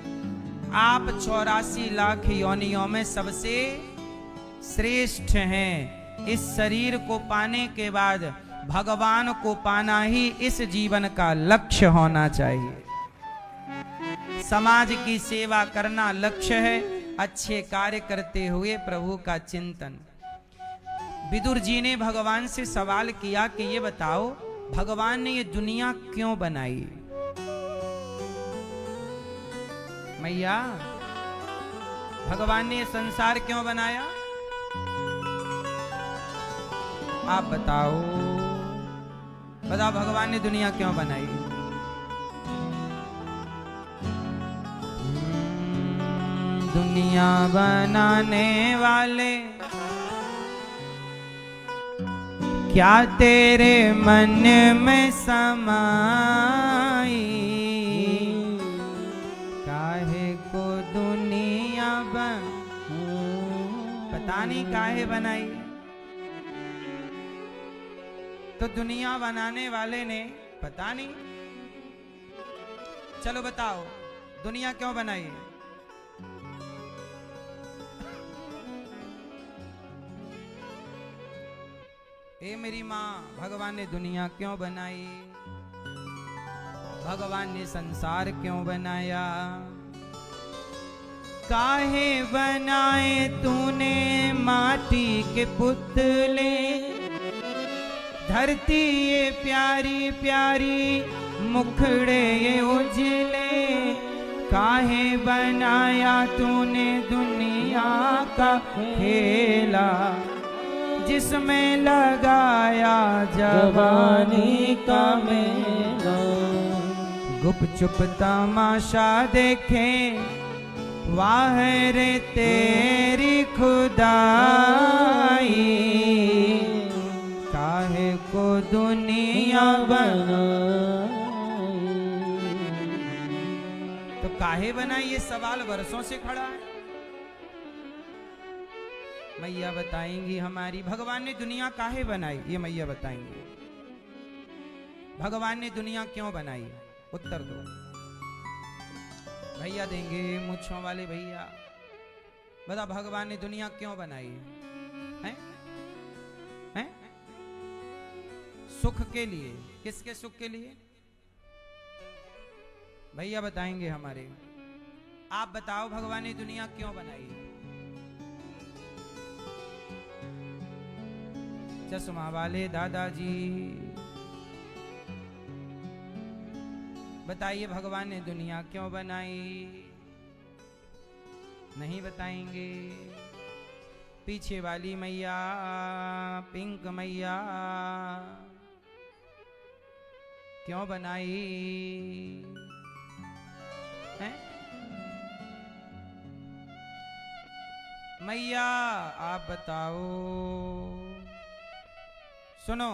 आप 84 लाख योनियों में सबसे श्रेष्ठ हैं। इस शरीर को पाने के बाद भगवान को पाना ही इस जीवन का लक्ष्य होना चाहिए। समाज की सेवा करना लक्ष्य है, अच्छे कार्य करते हुए प्रभु का चिंतन। विदुर जी ने भगवान से सवाल किया कि ये बताओ, भगवान ने ये दुनिया क्यों बनाई? मैया, भगवान ने ये संसार क्यों बनाया? आप बताओ, बताओ भगवान ने दुनिया क्यों बनाई? दुनिया बनाने वाले क्या तेरे मन में समाई, काहे को दुनिया पता नहीं काहे बनाई। तो दुनिया बनाने वाले ने पता नहीं। चलो बताओ, दुनिया क्यों बनाई? ए मेरी माँ, भगवान ने दुनिया क्यों बनाई? भगवान ने संसार क्यों बनाया? काहे बनाए तूने माटी के पुतले, धरती ये प्यारी प्यारी मुखड़े ये उजले। काहे बनाया तूने दुनिया का खेला, जिसमें लगाया जवानी का मेला। गुपचुप तमाशा देखे वाह रे तेरी खुदाई, काहे को दुनिया बनाई। तो काहे बनाई, ये सवाल वर्षों से खड़ा है। मैया बताएंगी हमारी, भगवान ने दुनिया काहे बनाई, ये मैया बताएंगी। भगवान ने दुनिया क्यों बनाई, उत्तर दो। भैया देंगे, मूंछों वाले भैया। बता, भगवान ने दुनिया क्यों बनाई है? हैं? सुख के लिए। किसके सुख के लिए? भैया बताएंगे हमारे। आप बताओ, भगवान ने दुनिया क्यों बनाई? चश्मा वाले दादाजी बताइए, भगवान ने दुनिया क्यों बनाई? नहीं बताएंगे। पीछे वाली मैया, पिंक मैया, क्यों बनाई है? मैया आप बताओ। सुनो,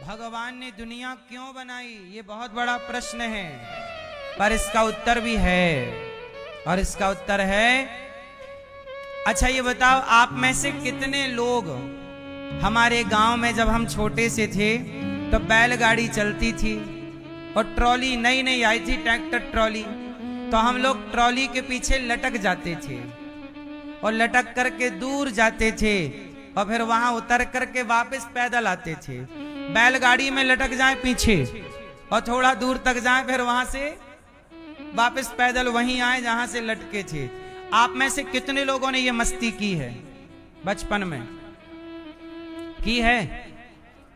भगवान ने दुनिया क्यों बनाई, ये बहुत बड़ा प्रश्न है, पर इसका उत्तर भी है। और इसका उत्तर है, अच्छा ये बताओ, आप में से कितने लोग, हमारे गांव में जब हम छोटे से थे तो बैलगाड़ी चलती थी और ट्रॉली नई नई आई थी, ट्रैक्टर ट्रॉली, तो हम लोग ट्रॉली के पीछे लटक जाते थे और लटक करके दूर जाते थे और फिर वहां उतर करके वापस पैदल आते थे। बैलगाड़ी में लटक जाए पीछे और थोड़ा दूर तक जाए, फिर वहां से वापस पैदल वहीं आए जहां से लटके थे। आप में से कितने लोगों ने ये मस्ती की है बचपन में? की है?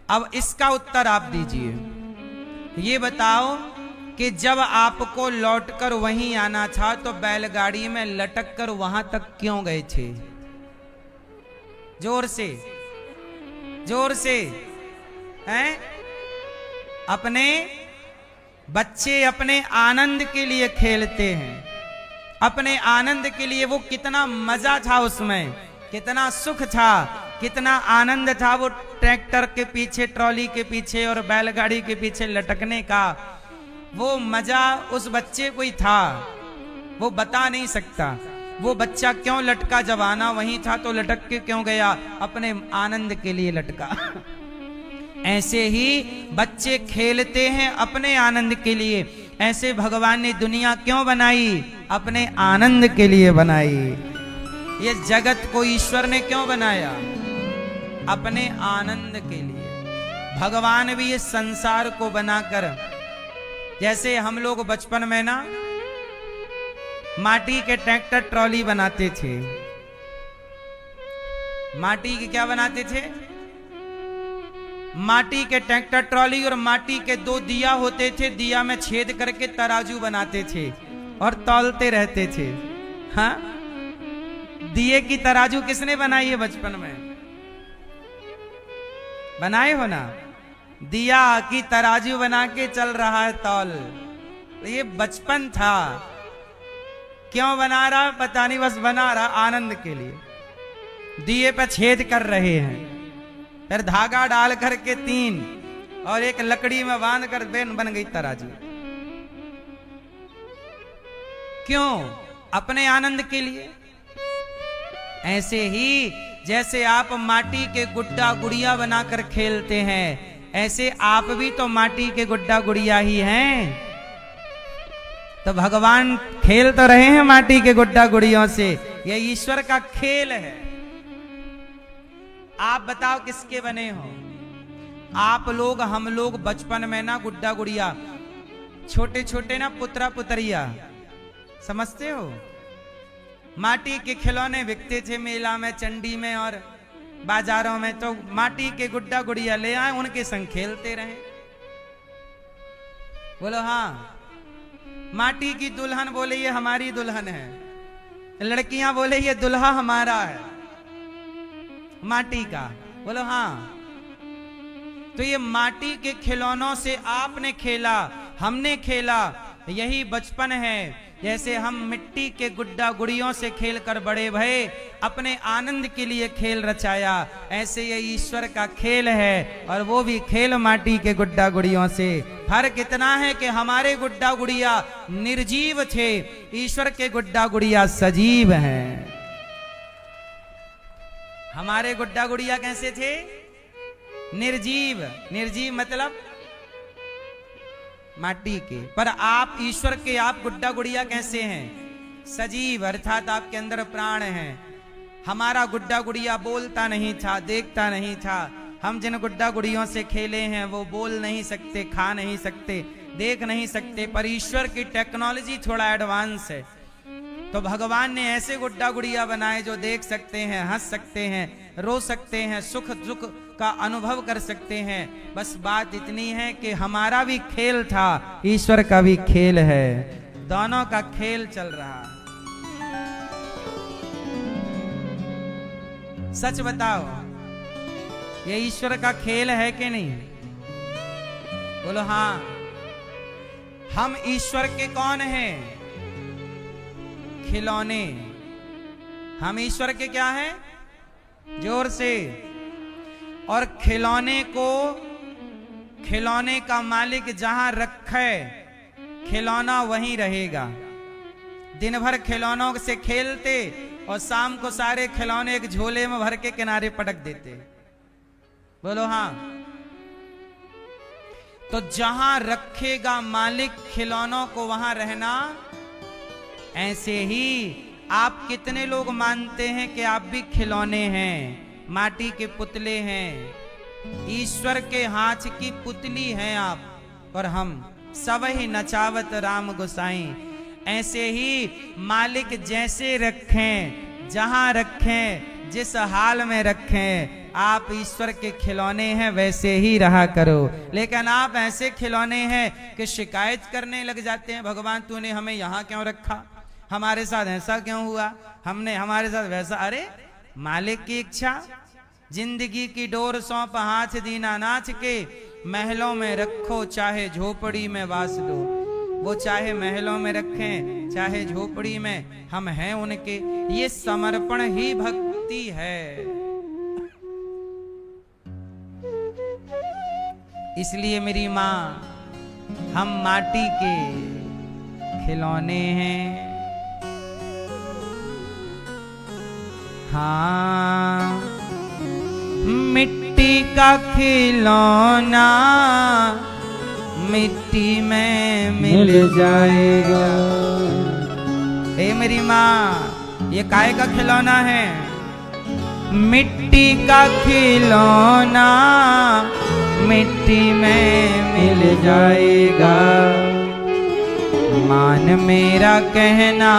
अब इसका उत्तर आप दीजिए। ये बताओ कि जब आपको लौटकर वहीं आना था तो बैलगाड़ी में लटक कर वहां तक क्यों गए थे? जोर से, जोर से। हैं? अपने बच्चे अपने आनंद के लिए खेलते हैं, अपने आनंद के लिए। वो कितना मजा था उसमें, कितना सुख था, कितना आनंद था वो ट्रैक्टर के पीछे, ट्रॉली के पीछे और बैलगाड़ी के पीछे लटकने का। वो मजा उस बच्चे को ही था, वो बता नहीं सकता। वो बच्चा क्यों लटका? जब आना वहीं था तो लटक के क्यों गया? अपने आनंद के लिए लटका। ऐसे ही बच्चे खेलते हैं अपने आनंद के लिए। ऐसे भगवान ने दुनिया क्यों बनाई? अपने आनंद के लिए बनाई। ये जगत को ईश्वर ने क्यों बनाया? अपने आनंद के लिए। भगवान भी इस संसार को बनाकर, जैसे हम लोग बचपन में ना माटी के ट्रैक्टर ट्रॉली बनाते थे। माटी के क्या बनाते थे? माटी के ट्रैक्टर ट्रॉली, और माटी के 2 दिया होते थे, दिया में छेद करके तराजू बनाते थे और तौलते रहते थे। हाँ, दिए की तराजू किसने बनाई है बचपन में? बनाए हो ना? दिया की तराजू बना के चल रहा है तौल। ये बचपन था। क्यों बना रहा पता नहीं, बस बना रहा आनंद के लिए। दिए पे छेद कर रहे हैं, फिर धागा डाल करके 3 और एक लकड़ी में बांध कर बन गई तराजू। क्यों? अपने आनंद के लिए। ऐसे ही जैसे आप माटी के गुड्डा गुड़िया बनाकर खेलते हैं, ऐसे आप भी तो माटी के गुड्डा गुड़िया ही हैं। तो भगवान खेल तो रहे हैं माटी के गुड्डा गुड़ियों से। ये ईश्वर का खेल है। आप बताओ किसके बने हो? आप लोग, हम लोग बचपन में ना गुड्डा गुड़िया, छोटे छोटे ना पुत्रा पुतरिया, समझते हो? माटी के खिलौने बिकते थे मेला में, चंडी में और बाजारों में। तो माटी के गुड्डा गुड़िया ले आए, उनके संग खेलते रहे। बोलो हाँ। माटी की दुल्हन बोले ये हमारी दुल्हन है, लड़कियां बोले ये दुल्हा हमारा है माटी का। बोलो हाँ। तो ये माटी के खिलौनों से आपने खेला, हमने खेला, यही बचपन है। जैसे हम मिट्टी के गुड्डा गुड़ियों से खेलकर बड़े भये, अपने आनंद के लिए खेल रचाया, ऐसे ये ईश्वर का खेल है। और वो भी खेल माटी के गुड्डा गुड़ियों से। फर्क इतना है कि हमारे गुड्डा गुड़िया निर्जीव थे, ईश्वर के गुड्डा गुड़िया सजीव हैं। हमारे गुड्डा गुड़िया कैसे थे? निर्जीव। निर्जीव मतलब माटी के, पर आप ईश्वर के, आप गुड्डा गुड़िया कैसे हैं? सजीव, अर्थात आपके अंदर प्राण है। हमारा गुड्डा गुड़िया बोलता नहीं था, देखता नहीं था। हम जिन गुड्डा गुड़ियों से खेले हैं वो बोल नहीं सकते, खा नहीं सकते, देख नहीं सकते, पर ईश्वर की टेक्नोलॉजी थोड़ा एडवांस है। तो भगवान ने ऐसे गुड्डा गुड़िया बनाए जो देख सकते हैं, हंस सकते हैं, रो सकते हैं, सुख दुख का अनुभव कर सकते हैं। बस बात इतनी है कि हमारा भी खेल था, ईश्वर का भी खेल है, दोनों का खेल चल रहा। सच बताओ, ये ईश्वर का खेल है कि नहीं? बोलो हाँ। हम ईश्वर के कौन हैं? खिलौने। हम ईश्वर के क्या हैं? जोर से। और खिलौने को, खिलौने का मालिक जहां रखे खिलौना वहीं रहेगा। दिन भर खिलौनों से खेलते और शाम को सारे खिलौने एक झोले में भर के किनारे पटक देते। बोलो हाँ। तो जहां रखेगा मालिक खिलौनों को वहां रहना। ऐसे ही आप कितने लोग मानते हैं कि आप भी खिलौने हैं, माटी के पुतले हैं, ईश्वर के हाथ की पुतली हैं आप, और हम सब ही नचावत राम गोसाई। ऐसे ही मालिक जैसे रखें, जहां रखें, जिस हाल में रखें, आप ईश्वर के खिलौने हैं, वैसे ही रहा करो। लेकिन आप ऐसे खिलौने हैं कि शिकायत करने लग जाते हैं, भगवान तूने हमें यहां क्यों रखा, हमारे साथ ऐसा क्यों हुआ, हमने हमारे साथ वैसा। अरे मालिक की इच्छा, जिंदगी की डोर सौंप हाथ दीना नाथ के, महलों में रखो चाहे झोपड़ी में वास दो। वो चाहे महलों में रखें चाहे झोपड़ी में, हम हैं उनके। ये समर्पण ही भक्ति है। इसलिए मेरी माँ, हम माटी के खिलौने हैं। हाँ, मिट्टी का खिलौना मिट्टी में मिल जाएगा। ए मेरी माँ, ये काय का खिलौना है? मिट्टी का खिलौना मिट्टी में मिल जाएगा। मान मेरा कहना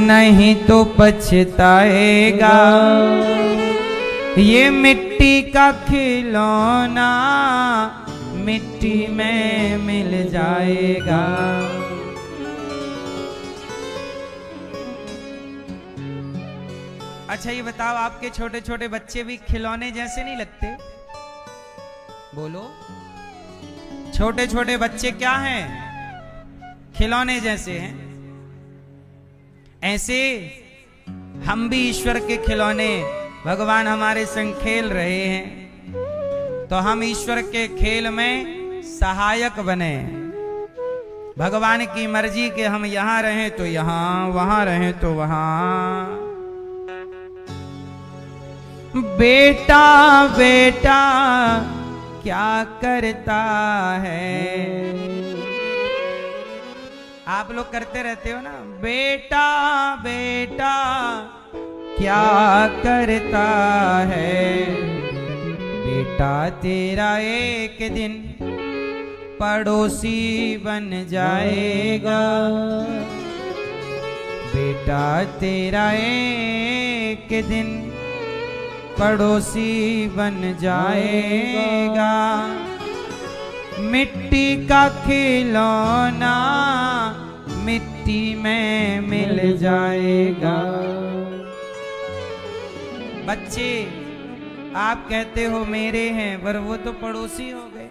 नहीं तो पछताएगा। ये मिट्टी का खिलौना मिट्टी में मिल जाएगा। अच्छा ये बताओ, आपके छोटे छोटे बच्चे भी खिलौने जैसे नहीं लगते? बोलो, छोटे छोटे बच्चे क्या हैं? खिलौने जैसे हैं। ऐसे हम भी ईश्वर के खिलौने, भगवान हमारे संग खेल रहे हैं, तो हम ईश्वर के खेल में सहायक बने। भगवान की मर्जी के हम यहां रहें तो यहां, वहां रहें तो वहां। बेटा बेटा क्या करता है? आप लोग करते रहते हो ना, बेटा बेटा क्या करता है? बेटा तेरा एक दिन पड़ोसी बन जाएगा। बेटा तेरा एक दिन पड़ोसी बन जाएगा। मिट्टी का खिलौना मिट्टी में मिल जाएगा। बच्चे आप कहते हो मेरे हैं, पर वो तो पड़ोसी हो गए।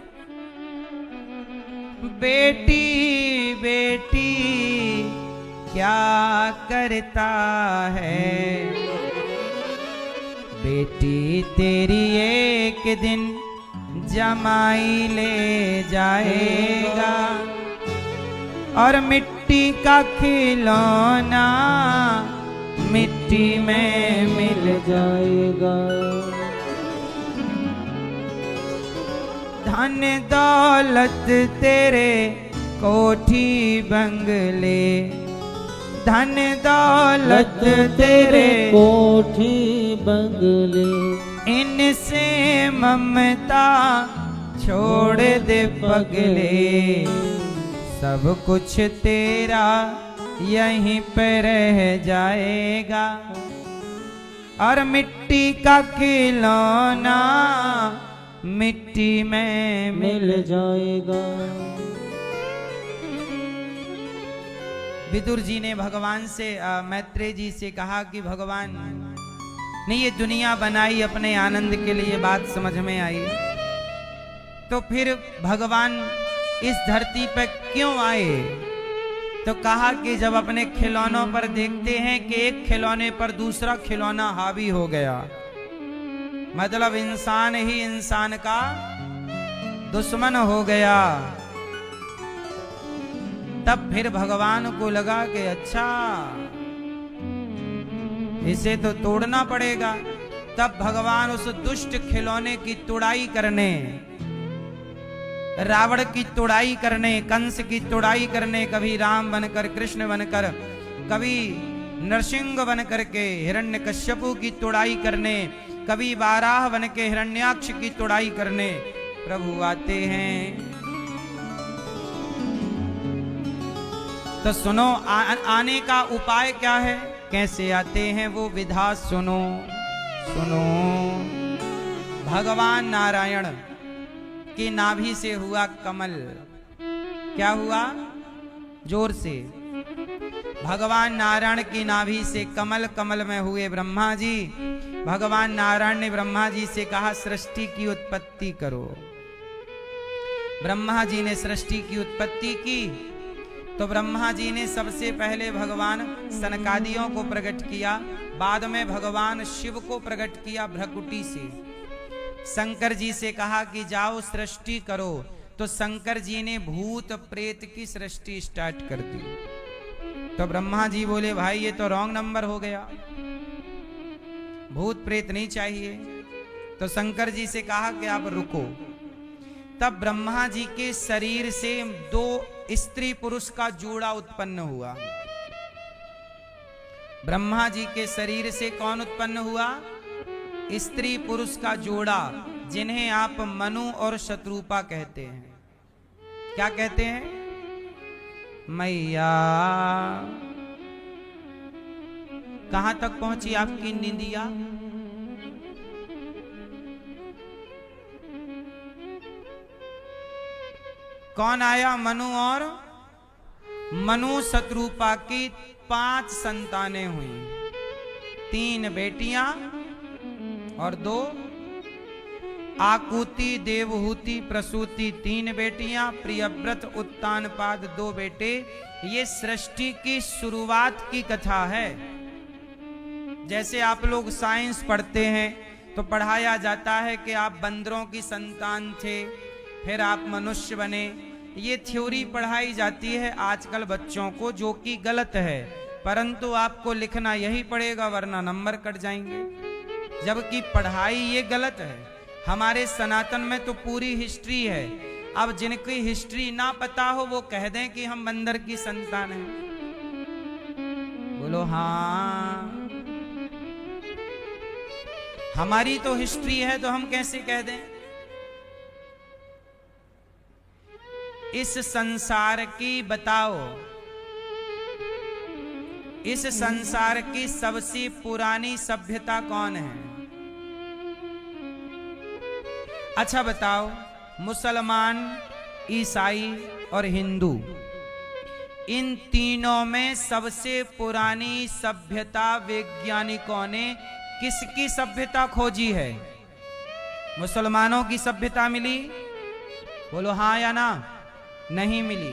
बेटी बेटी क्या करता है? बेटी तेरी एक दिन जमाई ले जाएगा। और मिट्टी का खिलौना मिट्टी में मिल जाएगा। धन दौलत तेरे कोठी बंगले, धन दौलत तेरे कोठी बंगले, इनसे ममता छोड़ दे पगले, सब कुछ तेरा यहीं पे रह जाएगा, और मिट्टी का खिलौना मिट्टी में मिल जाएगा। विदुर जी ने भगवान से मैत्रेय जी से कहा कि भगवान ने ये दुनिया बनाई अपने आनंद के लिए, बात समझ में आई, तो फिर भगवान इस धरती पर क्यों आए? तो कहा कि जब अपने खिलौनों पर देखते हैं कि एक खिलौने पर दूसरा खिलौना हावी हो गया, मतलब इंसान ही इंसान का दुश्मन हो गया, तब फिर भगवान को लगा कि अच्छा इसे तो तोड़ना पड़ेगा। तब भगवान उस दुष्ट खिलौने की तुड़ाई करने, रावण की तुड़ाई करने, कंस की तुड़ाई करने, कभी राम बनकर, कृष्ण बनकर, कभी नरसिंह बनकर के हिरण्यकश्यपु की तुड़ाई करने, कभी वाराह बन के हिरण्याक्ष की तुड़ाई करने प्रभु आते हैं। तो सुनो, आने का उपाय क्या है, कैसे आते हैं वो विधा सुनो। सुनो, भगवान नारायण की नाभि से हुआ कमल, क्या हुआ? जोर से। भगवान नारायण की नाभि से कमल, कमल में हुए ब्रह्मा जी। भगवान नारायण ने ब्रह्मा जी से कहा सृष्टि की उत्पत्ति करो। ब्रह्मा जी ने सृष्टि की उत्पत्ति की। तो ब्रह्मा जी ने सबसे पहले भगवान सनकादियों को प्रकट किया, बाद में भगवान शिव को प्रकट किया भ्रकुटी से। शंकर जी से कहा कि जाओ सृष्टि करो, तो शंकर जी ने भूत प्रेत की सृष्टि स्टार्ट कर दी। तो ब्रह्मा जी बोले भाई ये तो रॉन्ग नंबर हो गया, भूत प्रेत नहीं चाहिए। तो शंकर जी से कहा कि आप रुको। तब ब्रह्मा जी के शरीर से दो स्त्री पुरुष का जोड़ा उत्पन्न हुआ। ब्रह्मा जी के शरीर से कौन उत्पन्न हुआ? स्त्री पुरुष का जोड़ा, जिन्हें आप मनु और शत्रुपा कहते हैं। क्या कहते हैं? मैया कहां तक पहुंची आपकी निंदिया? कौन आया? मनु और मनु शत्रुपा की 5 संतानें हुई, 3 बेटियां और 2 आकुति, देवहूति, प्रसूति 3 बेटियां, प्रियव्रत, उत्तानपाद 2 बेटे। ये सृष्टि की शुरुआत की कथा है। जैसे आप लोग साइंस पढ़ते हैं तो पढ़ाया जाता है कि आप बंदरों की संतान थे, फिर आप मनुष्य बने। ये थ्योरी पढ़ाई जाती है आजकल बच्चों को, जो कि गलत है, परंतु आपको लिखना यही पड़ेगा वरना नंबर कट जाएंगे। जबकि पढ़ाई ये गलत है। हमारे सनातन में तो पूरी हिस्ट्री है। अब जिनकी हिस्ट्री ना पता हो वो कह दें कि हम बंदर की संतान हैं। बोलो हाँ, हमारी तो हिस्ट्री है तो हम कैसे कह दें? इस संसार की बताओ, इस संसार की सबसे पुरानी सभ्यता कौन है? अच्छा बताओ, मुसलमान, ईसाई और हिंदू, इन तीनों में सबसे पुरानी सभ्यता वैज्ञानिकों ने किसकी सभ्यता खोजी है? मुसलमानों की सभ्यता मिली? बोलो हाँ या ना। नहीं मिली,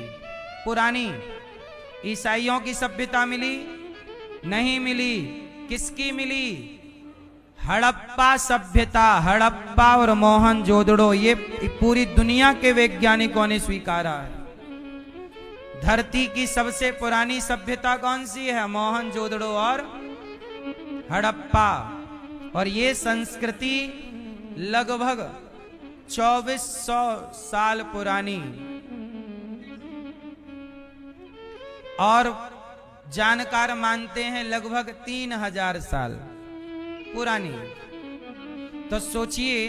पुरानी। ईसाइयों की सभ्यता मिली? नहीं मिली। किसकी मिली? हड़प्पा सभ्यता। हड़प्पा और मोहनजोदड़ो, ये पूरी दुनिया के वैज्ञानिकों ने स्वीकारा है। धरती की सबसे पुरानी सभ्यता कौन सी है? मोहनजोदड़ो और हड़प्पा। और ये संस्कृति लगभग 2400 साल पुरानी और जानकार मानते हैं लगभग 3000 साल पुरानी। तो सोचिए,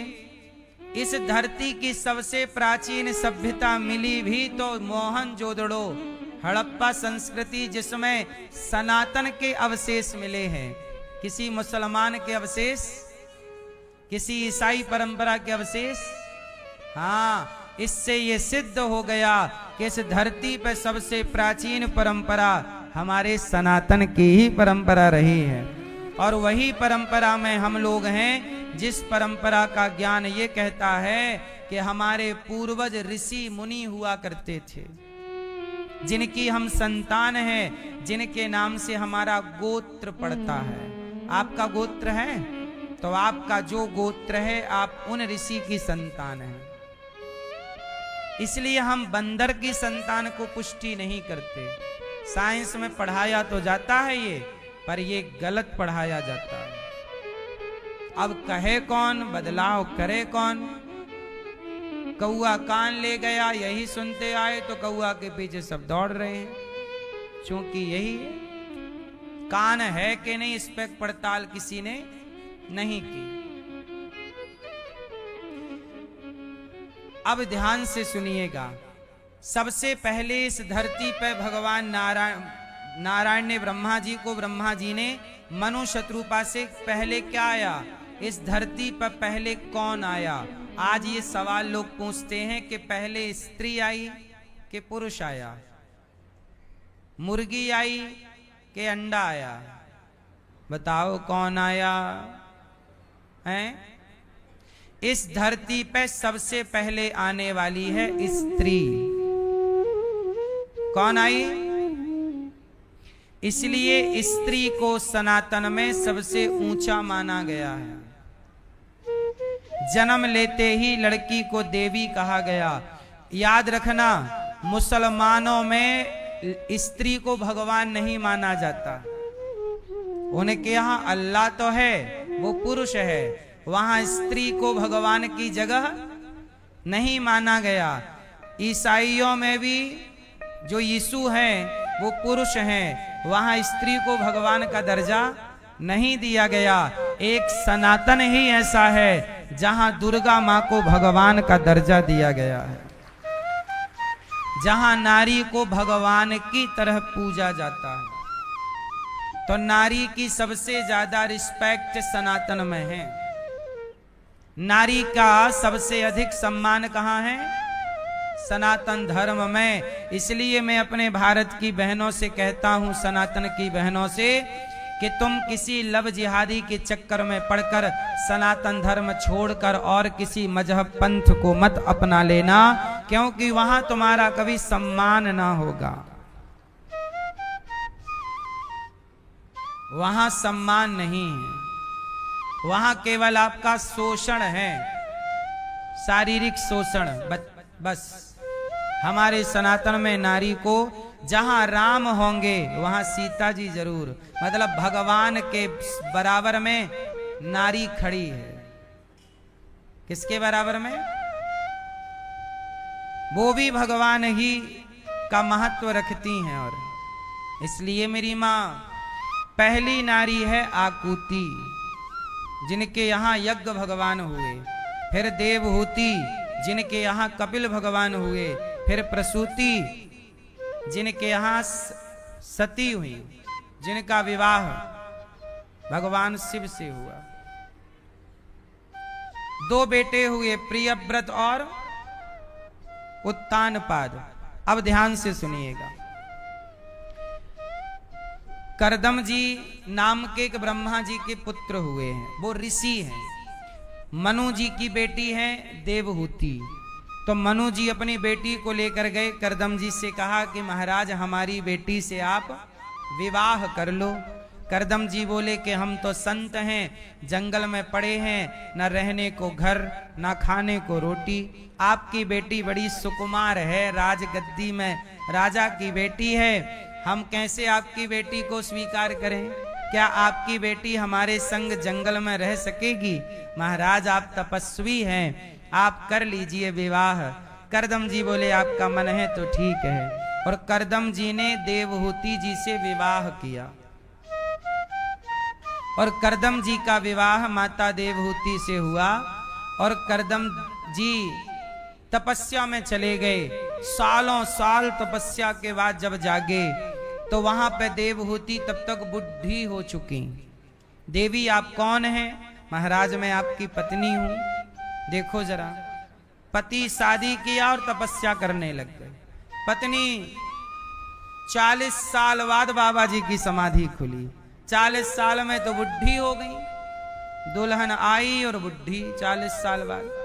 इस धरती की सबसे प्राचीन सभ्यता मिली भी तो मोहनजोदड़ो हड़प्पा संस्कृति, जिसमें सनातन के अवशेष मिले हैं। किसी मुसलमान के अवशेष, किसी ईसाई परंपरा के अवशेष। हाँ, इससे ये सिद्ध हो गया कि इस धरती पर सबसे प्राचीन परंपरा हमारे सनातन की ही परंपरा रही है। और वही परंपरा में हम लोग हैं, जिस परंपरा का ज्ञान ये कहता है कि हमारे पूर्वज ऋषि मुनि हुआ करते थे, जिनकी हम संतान हैं, जिनके नाम से हमारा गोत्र पड़ता है। आपका गोत्र है तो आपका जो गोत्र है, आप उन ऋषि की संतान हैं। इसलिए हम बंदर की संतान को पुष्टि नहीं करते। साइंस में पढ़ाया तो जाता है ये, पर ये गलत पढ़ाया जाता है। अब कहे कौन, बदलाव करे कौन। कौआ कान ले गया, यही सुनते आए तो कौआ के पीछे सब दौड़ रहे हैं, क्योंकि यही है। कान है कि नहीं, इस पर पड़ताल किसी ने नहीं की। अब ध्यान से सुनिएगा। सबसे पहले इस धरती पर भगवान नारायण ने ब्रह्मा जी को, ब्रह्मा जी ने मनु शत्रुपा से पहले क्या आया, इस धरती पर पहले कौन आया। आज ये सवाल लोग पूछते हैं कि पहले स्त्री आई कि पुरुष आया, मुर्गी आई कि अंडा आया। बताओ कौन आया है। इस धरती पर सबसे पहले आने वाली है स्त्री। कौन आई? इसलिए स्त्री को सनातन में सबसे ऊंचा माना गया है। जन्म लेते ही लड़की को देवी कहा गया। याद रखना, मुसलमानों में स्त्री को भगवान नहीं माना जाता। उनके यहाँ अल्लाह तो है, वो पुरुष है, वहां स्त्री को भगवान की जगह नहीं माना गया। ईसाइयों में भी जो यीशु हैं वो पुरुष हैं, वहां स्त्री को भगवान का दर्जा नहीं दिया गया। एक सनातन ही ऐसा है जहां दुर्गा मां को भगवान का दर्जा दिया गया है, जहां नारी को भगवान की तरह पूजा जाता है। तो नारी की सबसे ज्यादा रिस्पेक्ट सनातन में है। नारी का सबसे अधिक सम्मान कहां है? सनातन धर्म में। इसलिए मैं अपने भारत की बहनों से कहता हूं, सनातन की बहनों से, कि तुम किसी लव जिहादी के चक्कर में पड़कर सनातन धर्म छोड़कर और किसी मजहब पंथ को मत अपना लेना, क्योंकि वहां तुम्हारा कभी सम्मान ना होगा। वहां सम्मान नहीं है, वहां केवल आपका शोषण है, शारीरिक शोषण बस। हमारे सनातन में नारी को जहां राम होंगे वहां सीता जी जरूर, मतलब भगवान के बराबर में नारी खड़ी है। किसके बराबर में? वो भी भगवान ही का महत्व रखती हैं। और इसलिए मेरी मां पहली नारी है आकुति, जिनके यहाँ यज्ञ भगवान हुए, फिर देवहूति जिनके यहाँ कपिल भगवान हुए, फिर प्रसूति जिनके यहाँ सती हुई, जिनका विवाह भगवान शिव से हुआ। 2 बेटे हुए, प्रियव्रत और उत्तानपाद। अब ध्यान से सुनिएगा। करदम जी नाम के एक ब्रह्मा जी के पुत्र हुए हैं, वो ऋषि हैं। मनु जी की बेटी है देवहूति। तो मनु जी अपनी बेटी को लेकर गए, करदम जी से कहा कि महाराज हमारी बेटी से आप विवाह कर लो। करदम जी बोले कि हम तो संत हैं, जंगल में पड़े हैं, न रहने को घर न खाने को रोटी। आपकी बेटी बड़ी सुकुमार है, राजगद्दी में राजा की बेटी है, हम कैसे आपकी बेटी को स्वीकार करें? क्या आपकी बेटी हमारे संग जंगल में रह सकेगी? महाराज आप तपस्वी हैं, आप कर लीजिए विवाह। करदम जी बोले आपका मन है तो ठीक है, और करदम जी ने देवहूति जी से विवाह किया। और करदम जी का विवाह माता देवहूति से हुआ, और करदम जी तपस्या में चले गए। सालों साल तपस्या के बाद जब जागे तो वहां पे देवहूति तब तक बुढ़ी हो चुकी। देवी आप कौन हैं? महाराज मैं आपकी पत्नी हूं। देखो जरा, पति शादी किया और तपस्या करने लग गए। पत्नी 40 साल बाद बाबा जी की समाधि खुली। 40 साल में तो बुढ़ी हो गई। दुल्हन आई और बुढ़ी 40 साल बाद।